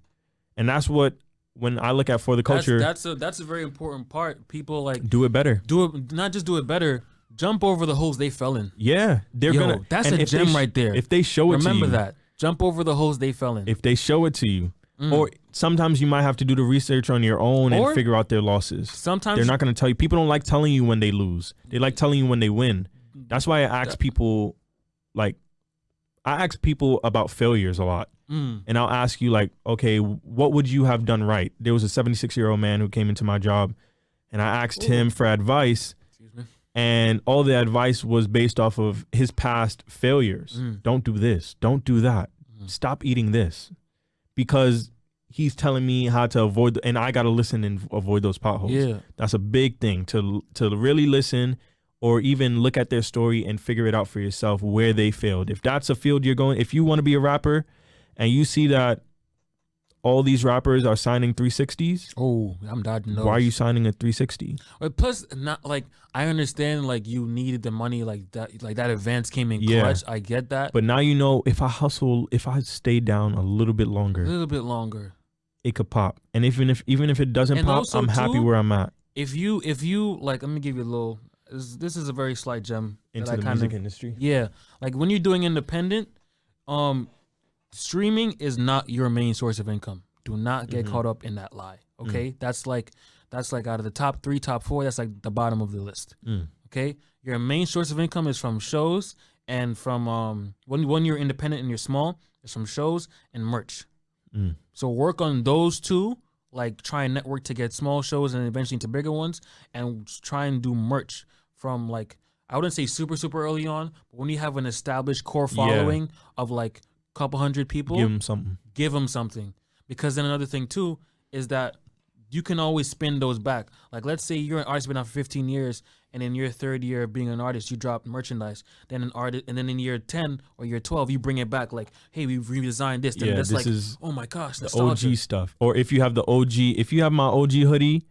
And that's what, when I look at For the Culture, that's a very important part. People like do it better. Do it, not just do it better. Jump over the holes they fell in. Yeah, That's a gem right there. If they show it to you, remember that. Jump over the holes they fell in. If they show it to you, or sometimes you might have to do the research on your own and figure out their losses. Sometimes they're not going to tell you. People don't like telling you when they lose. They like telling you when they win. That's why I ask people, like, I ask people about failures a lot. And I'll ask you, like, okay, what would you have done right? There was a 76-year-old man who came into my job, and I asked him for advice. Excuse me. And all the advice was based off of his past failures. Don't do this. Don't do that. Stop eating this. Because he's telling me how to avoid, and I got to listen and avoid those potholes. Yeah. That's a big thing, to really listen, or even look at their story and figure it out for yourself where they failed. If that's a field you're going, if you want to be a rapper and you see that all these rappers are signing 360s. Oh, I'm dodging those. Why are you signing a 360? Plus, not like, I understand, like, you needed the money, like that advance came in clutch. I get that. But now you know, if I hustle, if I stay down a little bit longer, it could pop. And even if it doesn't pop, I'm happy where I'm at. If you like, let me give you a little. This is a very slight gem into the music industry. Yeah, like when you're doing independent, streaming is not your main source of income. Do not get caught up in that lie. Okay, that's like out of the top 3, top 4, that's like the bottom of the list. Okay, your main source of income is from shows and from when you're independent and you're small, it's from shows and merch. So work on those two. Like, try and network to get small shows and eventually into bigger ones, and try and do merch from, like, I wouldn't say super early on, but when you have an established core following of like a couple hundred people, give them something. Because then another thing too is that you can always spin those back. Like, let's say you're an artist been out for 15 years, and in your 3rd year of being an artist, you drop merchandise. Then and then in year 10 or year 12, you bring it back. Like, hey, we redesigned this. Then that's like, oh my gosh, the OG stuff. Or if you have the OG, if you have my OG hoodie,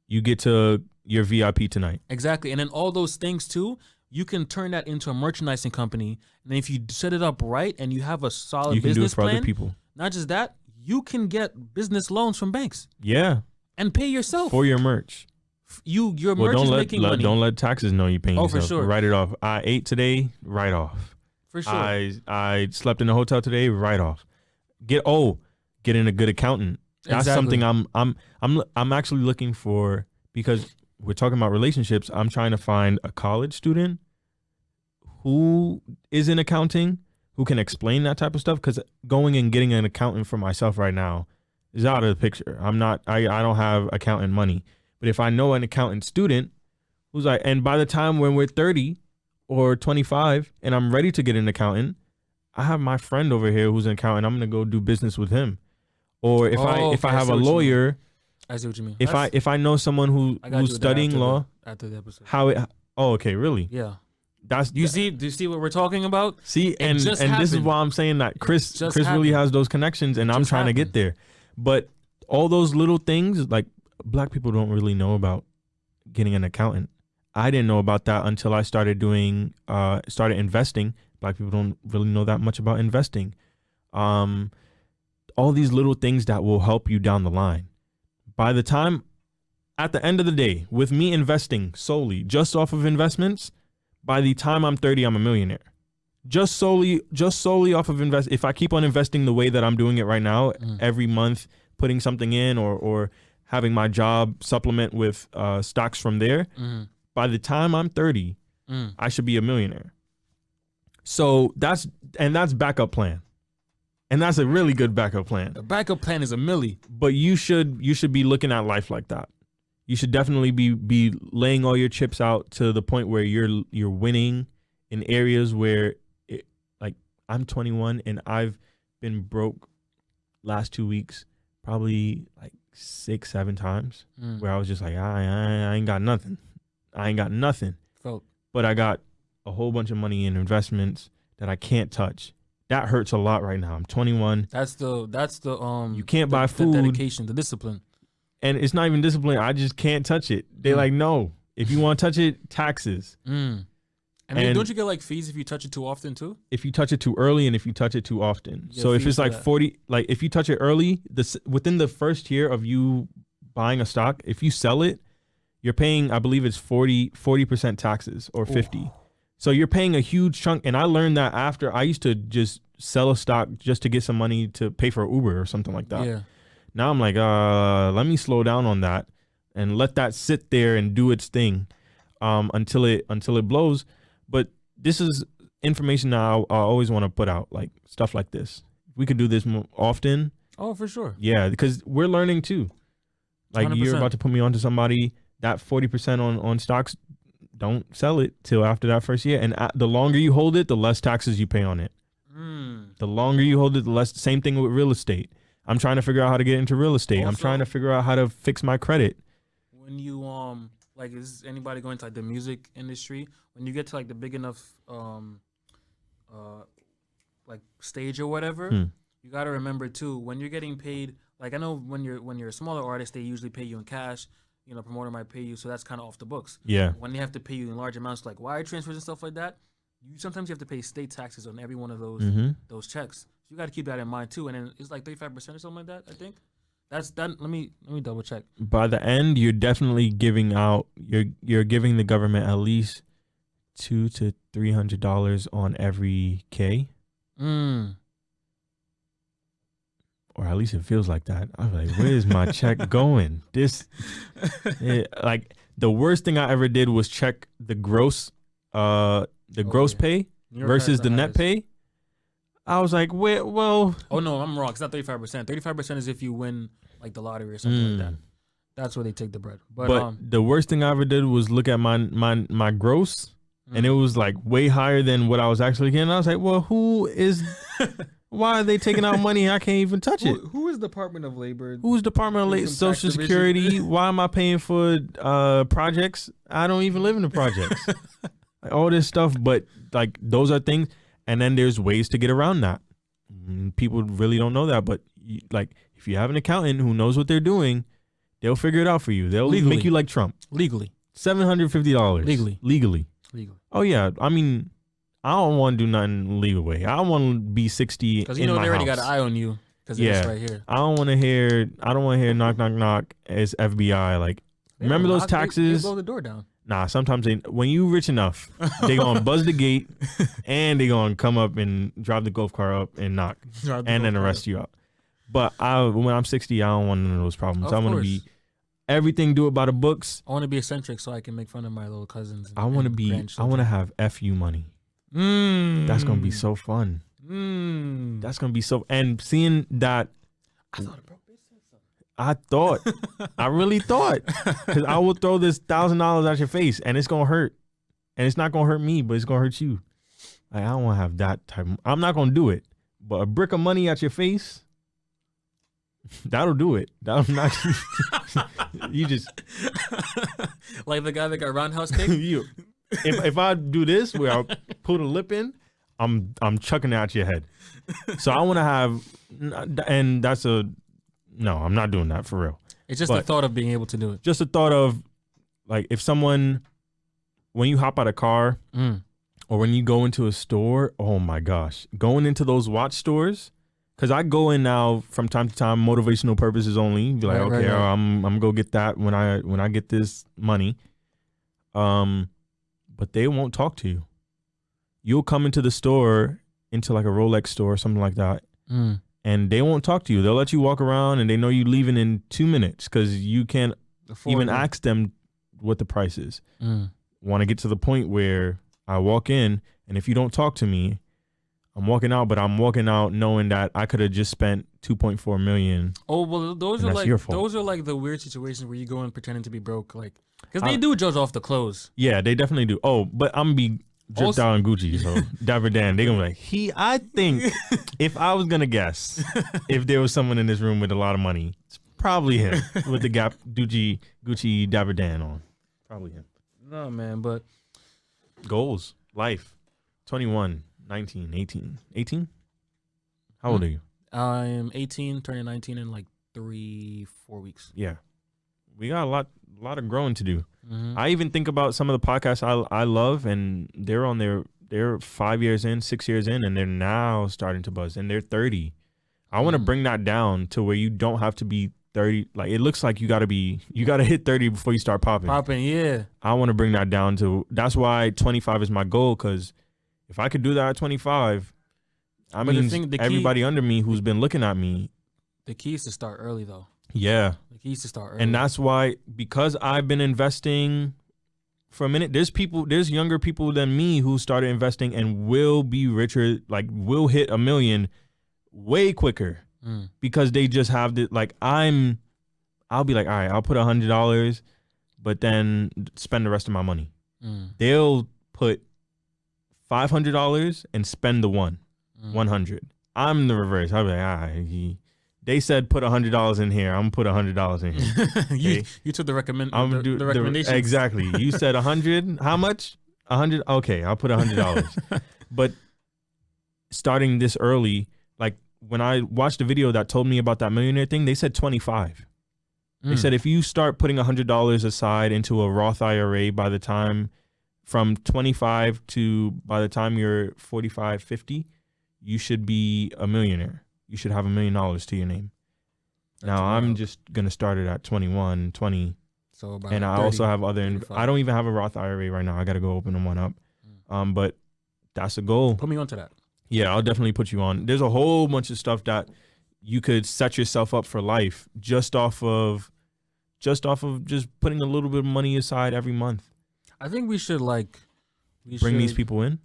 you get to your VIP tonight. Exactly, and then all those things too, you can turn that into a merchandising company. And if you set it up right and you have a solid business plan, other people. Not just that, you can get business loans from banks. Yeah. and pay yourself for your merch. Your merch is making money. Don't let taxes know you're paying yourself. For sure. Write it off. I ate today, write off. For sure. I slept in a hotel today, write off. Get in a good accountant. That's something I'm actually looking for, because we're talking about relationships. I'm trying to find a college student who is in accounting, who can explain that type of stuff, because going and getting an accountant for myself right now is out of the picture. I don't have accountant money. But if I know an accountant student who's like, and by the time when we're 30 or 25 and I'm ready to get an accountant, I have my friend over here who's an accountant. I'm going to go do business with him. Or if I have a lawyer, I see what you mean. If I know someone who's studying law, after the episode. Okay, really? Yeah. Do you see what we're talking about? See, and this is why I'm saying that Chris really has those connections, and I'm trying to get there. But all those little things, like, Black people don't really know about getting an accountant. I didn't know about that until I started investing. Black people don't really know that much about investing. All these little things that will help you down the line. By the time, at the end of the day, with me investing solely just off of investments, by the time I'm 30, I'm a millionaire. Just solely off of if I keep on investing the way that I'm doing it right now, every month, putting something in or having my job supplement with stocks from there, by the time I'm 30, I should be a millionaire. So that's backup plan. And that's a really good backup plan. A backup plan is a milli. But you should be looking at life like that. You should definitely be laying all your chips out to the point where you're winning in areas where, like, I'm 21 and I've been broke last 2 weeks, probably like 6-7 times, where I was just like, I ain't got nothing. I ain't got nothing. But I got a whole bunch of money in investments that I can't touch. That hurts a lot right now. I'm 21. That's the you can't buy food. The dedication, the discipline. And it's not even discipline. I just can't touch it. They're like, no. If you want to touch it, taxes. And then don't you get like fees if you touch it too often too? If you touch it too early and if you touch it too often. So if it's like 40, like if you touch it early, within the first year of you buying a stock, if you sell it, you're paying, I believe it's 40% taxes or 50. Ooh. So you're paying a huge chunk. And I learned that after I used to just sell a stock just to get some money to pay for Uber or something like that. Yeah. Now I'm like, let me slow down on that and let that sit there and do its thing until it blows. But this is information that I always want to put out, like stuff like this. We could do this more often. Oh, for sure. Yeah, because we're learning too. Like 100%. You're about to put me onto somebody, that 40% on stocks, don't sell it till after that first year. And the longer you hold it, the less taxes you pay on it. The longer you hold it, the less. Same thing with real estate. I'm trying to figure out how to get into real estate. Also, I'm trying to figure out how to fix my credit. When you like, is anybody going to like the music industry? When you get to like the big enough like stage or whatever, you got to remember too, when you're getting paid, like I know when you're a smaller artist, they usually pay you in cash. You know, promoter might pay you, so that's kind of off the books. Yeah. When they have to pay you in large amounts, like wire transfers and stuff like that, sometimes you have to pay state taxes on every one of those checks. So you got to keep that in mind too. And then it's like 35% or something like that, I think. That's done. Let me double check. By the end, you're definitely giving out. You're giving the government at least $200 to $300 on every K. Or at least it feels like that. I was like, where's my check going? Like the worst thing I ever did was check the gross pay versus the net pay. I was like, well. Oh no, I'm wrong. It's not 35%. 35% is if you win like the lottery or something like that. That's where they take the bread. But the worst thing I ever did was look at my gross, and it was like way higher than what I was actually getting. I was like, well, why are they taking out money? I can't even touch it. Who is Department of Labor? Who's Department of Labor? Social Security? Why am I paying for projects? I don't even live in the projects. Like, all this stuff, but like those are things. And then there's ways to get around that. People really don't know that, but like if you have an accountant who knows what they're doing, they'll figure it out for you. They'll make you like Trump. Legally. $750. Legally. Oh yeah. I mean, I don't want to do nothing legal way. I don't want to be 60 because you know they already got an eye on you. because it's right here. I don't want to hear knock, knock, knock. It's FBI. Like, remember those taxes? They blow the door down. Nah, sometimes when you rich enough, they gonna buzz the gate and they gonna come up and drive the golf car up and knock and then arrest you out. But when I'm 60, I don't want none of those problems. I want to be everything, do it by the books. I want to be eccentric so I can make fun of my little cousins. I want to have FU money. That's gonna be so fun. That's gonna be so, and seeing that. I really thought, because I will throw this $1,000 at your face and it's gonna hurt, and it's not gonna hurt me, but it's gonna hurt you. Like, I don't want to have that type. I'm not gonna do it, but a brick of money at your face, that'll do it. That'll not. You just like the guy that got roundhouse kicked. If I do this where I put a lip in, I'm chucking it at your head. So I want to have, and that's a. No, I'm not doing that for real. It's just the thought of being able to do it. Just the thought of, like, if someone, when you hop out of a car or when you go into a store, oh my gosh, going into those watch stores, because I go in now from time to time, motivational purposes only. Be like, right. I'm gonna go get that when I get this money. But they won't talk to you. You'll come into the store, into like a Rolex store or something like that. And they won't talk to you. They'll let you walk around, and they know you leaving in 2 minutes because you can't even ask them what the price is. Want to get to the point where I walk in, and if you don't talk to me, I'm walking out, but I'm walking out knowing that I could have just spent $2.4 million. Oh, well, those are like the weird situations where you go in pretending to be broke, like, because they do judge off the clothes. Yeah, they definitely do. Oh, but I'm gonna be dripped out in Gucci, so Dapper Dan, they gonna be like, I think if I was gonna guess, if there was someone in this room with a lot of money, it's probably him with the Gucci Dapper Dan on. Probably him. No, man, but goals, life, 21, 19, 18. 18? How old are you? I am 18, turning 19 in like 3-4 weeks. Yeah. We got a lot of growing to do. I even think about some of the podcasts I love, and they're 5 years in, 6 years in, and they're now starting to buzz, and they're 30. I want to bring that down to where you don't have to be 30. Like, it looks like you got to hit 30 before you start popping. Yeah. I want to bring that down to, that's why 25 is my goal, because if I could do that at 25, I mean, everybody under me who's been looking at me. The key is to start early, though. Yeah. The key is to start early. And that's why, because I've been investing for a minute, there's younger people than me who started investing and will be richer, like will hit $1 million way quicker because they just have the, like, I'll be like, all right, I'll put $100, but then spend the rest of my money. They'll put $500 and spend the 100. I'm the reverse. I'll be like, all right, they said put $100 in here. I'm gonna put $100 in here. Okay? you took the recommendations. Exactly. You said 100. How much? 100. Okay, I'll put $100. But starting this early, like when I watched the video that told me about that millionaire thing, they said 25. They said if you start putting $100 aside into a Roth IRA by the time from 25 to by the time you're 45, 50, you should be a millionaire. You should have $1 million to your name. Now, I'm just going to start it at 21, 20. So about and I 30, also have other, 35. I don't even have a Roth IRA right now. I got to go open one up. But that's a goal. Put me onto that. Yeah, I'll definitely put you on. There's a whole bunch of stuff that you could set yourself up for life just off of just putting a little bit of money aside every month. I think we should bring these people in.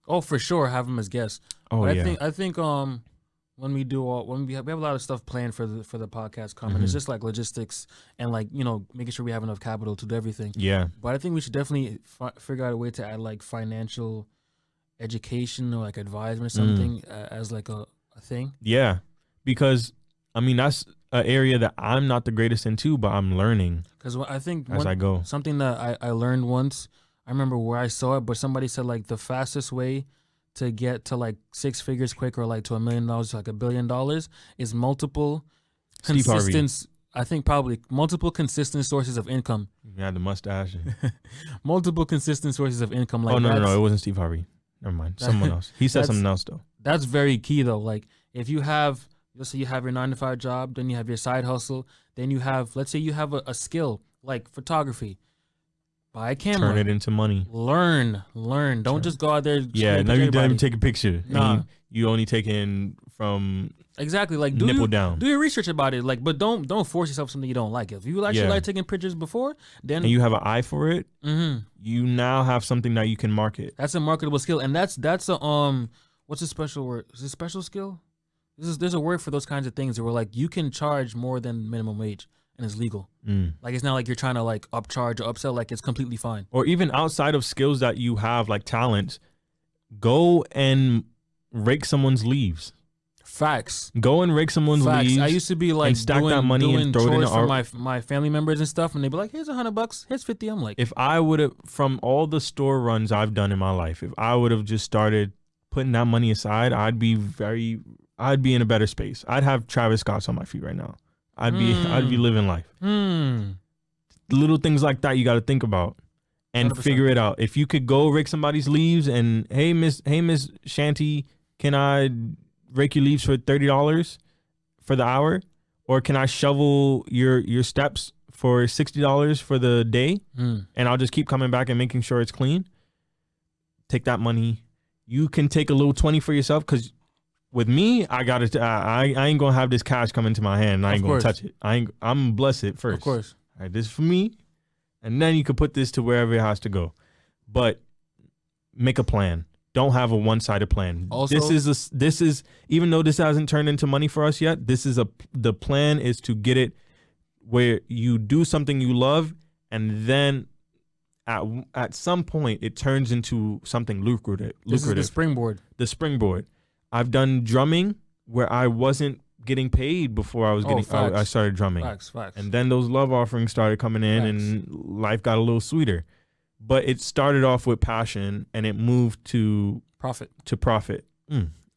Oh, for sure, have them as guests. Oh, but yeah. I think when we have a lot of stuff planned for the podcast coming, it's just like logistics and like, you know, making sure we have enough capital to do everything. Yeah. But I think we should definitely figure out a way to add like financial education or like advisement or something as like a thing. Yeah, because I mean that's an area that I'm not the greatest into, but I'm learning. Because I think as I go, something that I learned once, I remember where I saw it, but somebody said like the fastest way to get to like 6 figures quick or like to $1 million, like $1 billion, is multiple consistent. I think probably multiple consistent sources of income. You had the mustache. Multiple consistent sources of income. Like no, it wasn't Steve Harvey. Never mind. Someone else. He said something else though. That's very key though. Like if you have Let's say you have your 9 to 5 job, then you have your side hustle, then you have, let's say you have a skill like photography. Buy a camera. Turn it into money. Learn. Don't just go out there. Yeah, now you don't even take a picture. Nah. And you only taking from exactly like nipple down. Do your research about it, like, but don't force yourself something you don't like. If you actually like taking pictures before, then and you have an eye for it, you now have something that you can market. That's a marketable skill, and that's a what's a special word? Is it a special skill? There's a word for those kinds of things where like you can charge more than minimum wage and it's legal. Like it's not like you're trying to like upcharge or upsell. Like it's completely fine. Or even outside of skills that you have, like talents, go and rake someone's leaves. Facts. Go and rake someone's leaves. I used to be like stack that money and throw it in for my family members and stuff, and they'd be like, "Here's $100, here's 50." I'm like, if I would have, from all the store runs I've done in my life, if I would have just started putting that money aside, I'd be in a better space. I'd have Travis Scott's on my feet right now. I'd be living life. Little things like that you got to think about and 100%. Figure it out. If you could go rake somebody's leaves and hey Miss Shanty, can I rake your leaves for $30 for the hour, or can I shovel your steps for $60 for the day, and I'll just keep coming back and making sure it's clean. Take that money. You can take a little 20 for yourself, because with me, I ain't gonna have this cash come into my hand and I ain't gonna touch it. I'm blessed it first. Of course. All right, this is for me, and then you could put this to wherever it has to go. But make a plan. Don't have a one-sided plan. Also, this is even though this hasn't turned into money for us yet, the plan is to get it where you do something you love, and then at some point it turns into something lucrative. This is the springboard. The springboard. I've done drumming where I wasn't getting paid before I was I started drumming. Facts. And then those love offerings started coming in, and life got a little sweeter. But it started off with passion, and it moved to profit.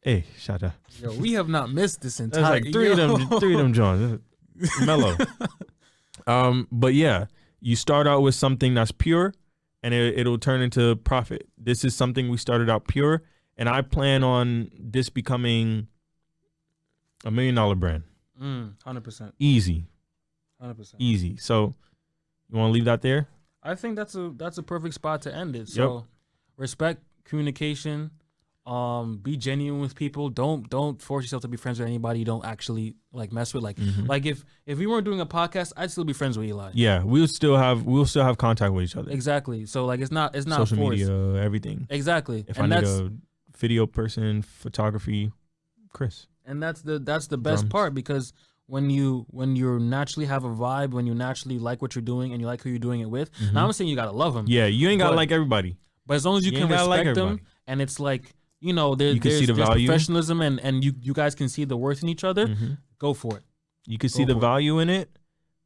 Hey, shout out. Yo, we have not missed this entire. That's like three of them Johns. Mellow. But yeah, you start out with something that's pure, and it'll turn into profit. This is something we started out pure, and I plan on this becoming $1 million brand. 100%. Easy. 100%. Easy. So you want to leave that there? I think that's a perfect spot to end it. So respect, communication, be genuine with people. Don't force yourself to be friends with anybody you don't actually like mess with. Like like if we weren't doing a podcast, I'd still be friends with Eli. Yeah, we'll still have contact with each other. Exactly. So like it's not social forced. Media, everything. Exactly. If I need a video person, photography, Chris. And that's the best part, because when you naturally have a vibe, when you naturally like what you're doing and you like who you're doing it with. Now I'm not saying you gotta love them. Yeah, you ain't gotta like everybody. But as long as you can respect them, and it's like, you know, there's professionalism, and you guys can see the worth in each other, go for it. You can see the value in it.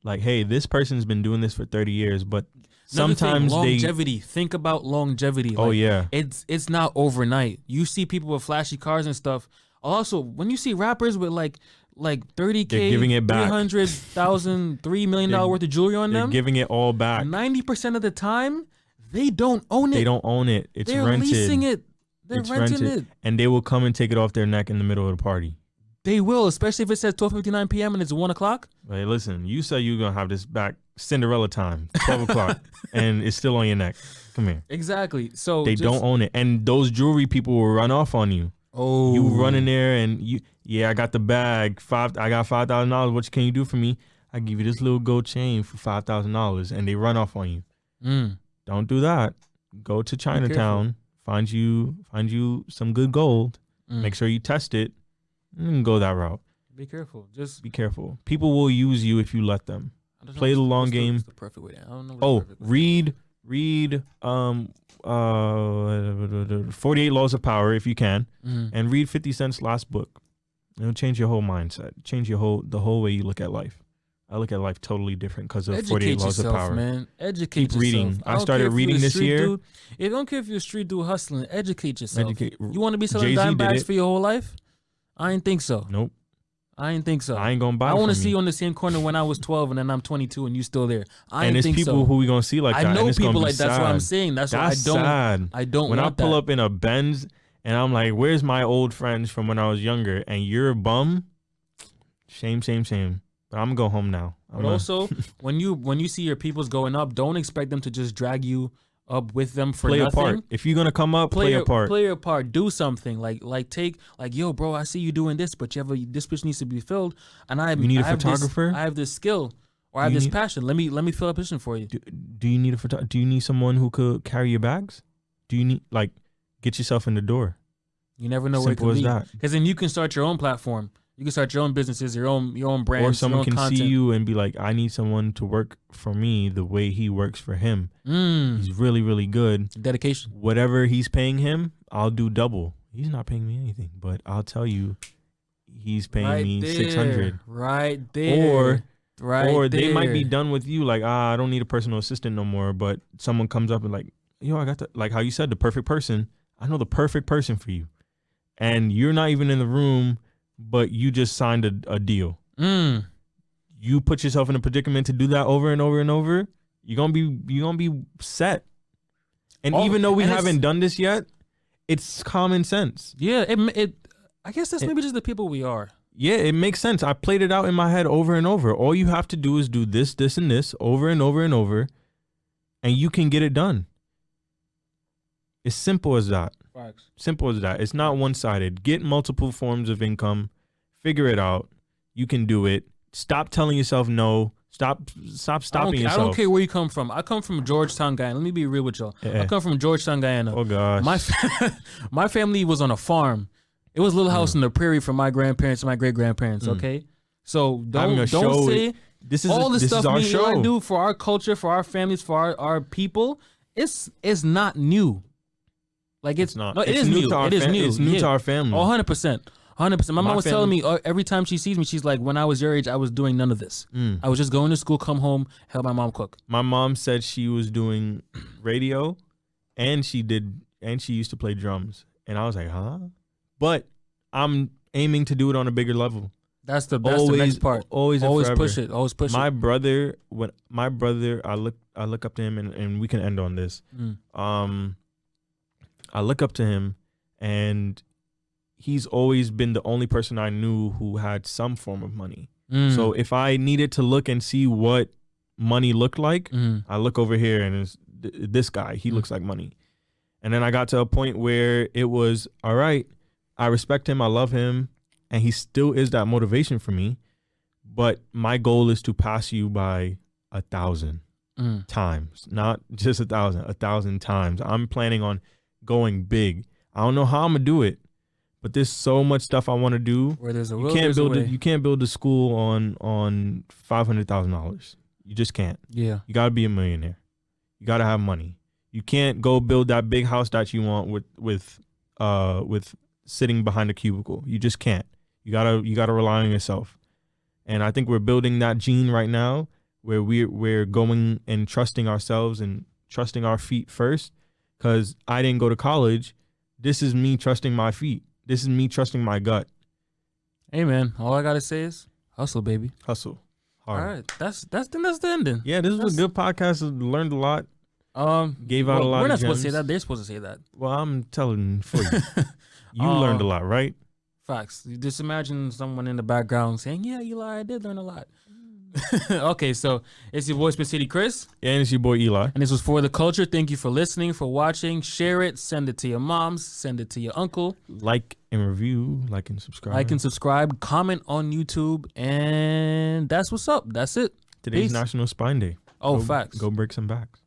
Like, hey, this person's been doing this for 30 years, but sometimes longevity. Think about longevity. Oh, yeah. It's not overnight. You see people with flashy cars and stuff. Also, when you see rappers with like 30K, they're giving it back. 300,000, $3 million worth of jewelry on them. They're giving it all back. 90% of the time, they don't own it. They don't own it. They're rented. Leasing it. They're renting it. And they will come and take it off their neck in the middle of the party. They will, especially if it says 12:59 p.m. and it's 1 o'clock. Hey, listen, you said you're going to have this back Cinderella time, 12 o'clock, and it's still on your neck. Come here. Exactly. So they don't own it. And those jewelry people will run off on you. Oh, you run in there and I got the bag. I got $5,000. What can you do for me? I give you this little gold chain for $5,000, and they run off on you. Don't do that. Go to Chinatown, find you some good gold. Make sure you test it, and go that route. Be careful. Just be careful. People will use you if you let them. Play the long game. The perfect way. I don't know. Read 48 Laws of Power if you can, and read 50 Cent's last book. It'll change your whole mindset, change the whole way you look at life. I look at life totally different because of 48 Laws of Power. Man. Educate yourself. Reading. I started reading this year. Dude. I don't care if you're a street dude hustling. Educate yourself. You want to be selling dime bags for your whole life? I ain't think so. Nope. I ain't think so. I ain't gonna buy. I want to see you on the same corner when I was 12 and then I'm 22 and you still there. I ain't think so. And it's people who we gonna see like that. I know and it's people like sad. that's what I'm saying. That's why sad. I don't. When want I pull that. up in a Benz and I'm like, "Where's my old friends from when I was younger?" and you're a bum, Shame. But I'm gonna go home now. But also, when you see your peoples going up, don't expect them to just drag you up with them for play nothing. a part. If you're gonna come up, play a part. Play a part. Do something. Yo, bro, I see you doing this, but this pitch needs to be filled, and you need a photographer. I have this skill, or I have this passion. Let me fill a position for you. Do you need a photographer? Do you need someone who could carry your bags? Do you need get yourself in the door? You never know where it could be. Because then you can start your own platform. You can start your own businesses, your own brands, or someone can content. see you and be like, I need someone to work for me the way he works for him. He's really, really good. Dedication. Whatever he's paying him, I'll do double. He's not paying me anything, but I'll tell you, he's paying me $600. Right there. Or they might be done with you, like, I don't need a personal assistant no more. But someone comes up and like, yo, I got like how you said, the perfect person. I know the perfect person for you, and you're not even in the room. But you just signed a deal. You put yourself in a predicament to do that over and over and over. You're gonna be set. And even though we haven't done this yet, it's common sense. Yeah, I guess that's maybe just the people we are. Yeah, it makes sense. I played it out in my head over and over. All you have to do is do this, this, and this over and over and over, and you can get it done. It's simple as that. Simple as that. It's not one-sided. Get multiple forms of income. Figure it out. You can do it. Stop telling yourself no. Stop stopping yourself. I don't care where you come from. I come from Georgetown, Guyana. Let me be real with y'all. I come from Georgetown, Guyana. Oh gosh. My family was on a farm. It was a little house in the prairie for my grandparents and my great grandparents. Okay, so don't say this is all the stuff our show. I do for our culture, for our families, for our people. It's not new. Like it's not. No, it is new. It is new. It's new to our family. 100%. 100%. My mom was telling me every time she sees me, she's like, when I was your age, I was doing none of this. I was just going to school, come home, help my mom cook. My mom said she was doing radio, and she used to play drums. And I was like, huh? But I'm aiming to do it on a bigger level. That's the next part. Always push it. Always push it. My brother, I look up to him, and we can end on this. I look up to him, and he's always been the only person I knew who had some form of money. So if I needed to look and see what money looked like, I look over here, and it's this guy. He looks like money. And then I got to a point where it was, all right, I respect him, I love him, and he still is that motivation for me. But my goal is to pass you by 1,000 times, not just 1,000, 1,000 times. I'm planning on going big. I don't know how I'm gonna do it, but there's so much stuff I want to do. Where there's a will, you can't build a school on $500,000. You just can't. Yeah, you gotta be a millionaire. You gotta have money. You can't go build that big house that you want with sitting behind a cubicle. You just can't. You gotta rely on yourself. And I think we're building that gene right now, where we're going and trusting ourselves and trusting our feet first. Because I didn't go to college. This is me trusting my feet. This is me trusting my gut. Hey, man. All I got to say is hustle, baby. Hustle. Hard. All right. That's the ending. Yeah, this was a good podcast. I learned a lot. Gave out a lot of gems. We're not supposed to say that. They're supposed to say that. Well, I'm telling for you. You learned a lot, right? Facts. You just imagine someone in the background saying, yeah, Eli, I did learn a lot. Okay, so it's your boy Spit City Chris. And it's your boy Eli. And this was For the Culture. Thank you for listening, for watching. Share it. Send it to your moms. Send it to your uncle. Like and review. Like and subscribe. Like and subscribe. Comment on YouTube. And that's what's up. That's it. Today's National Spine Day. Facts. Go break some backs.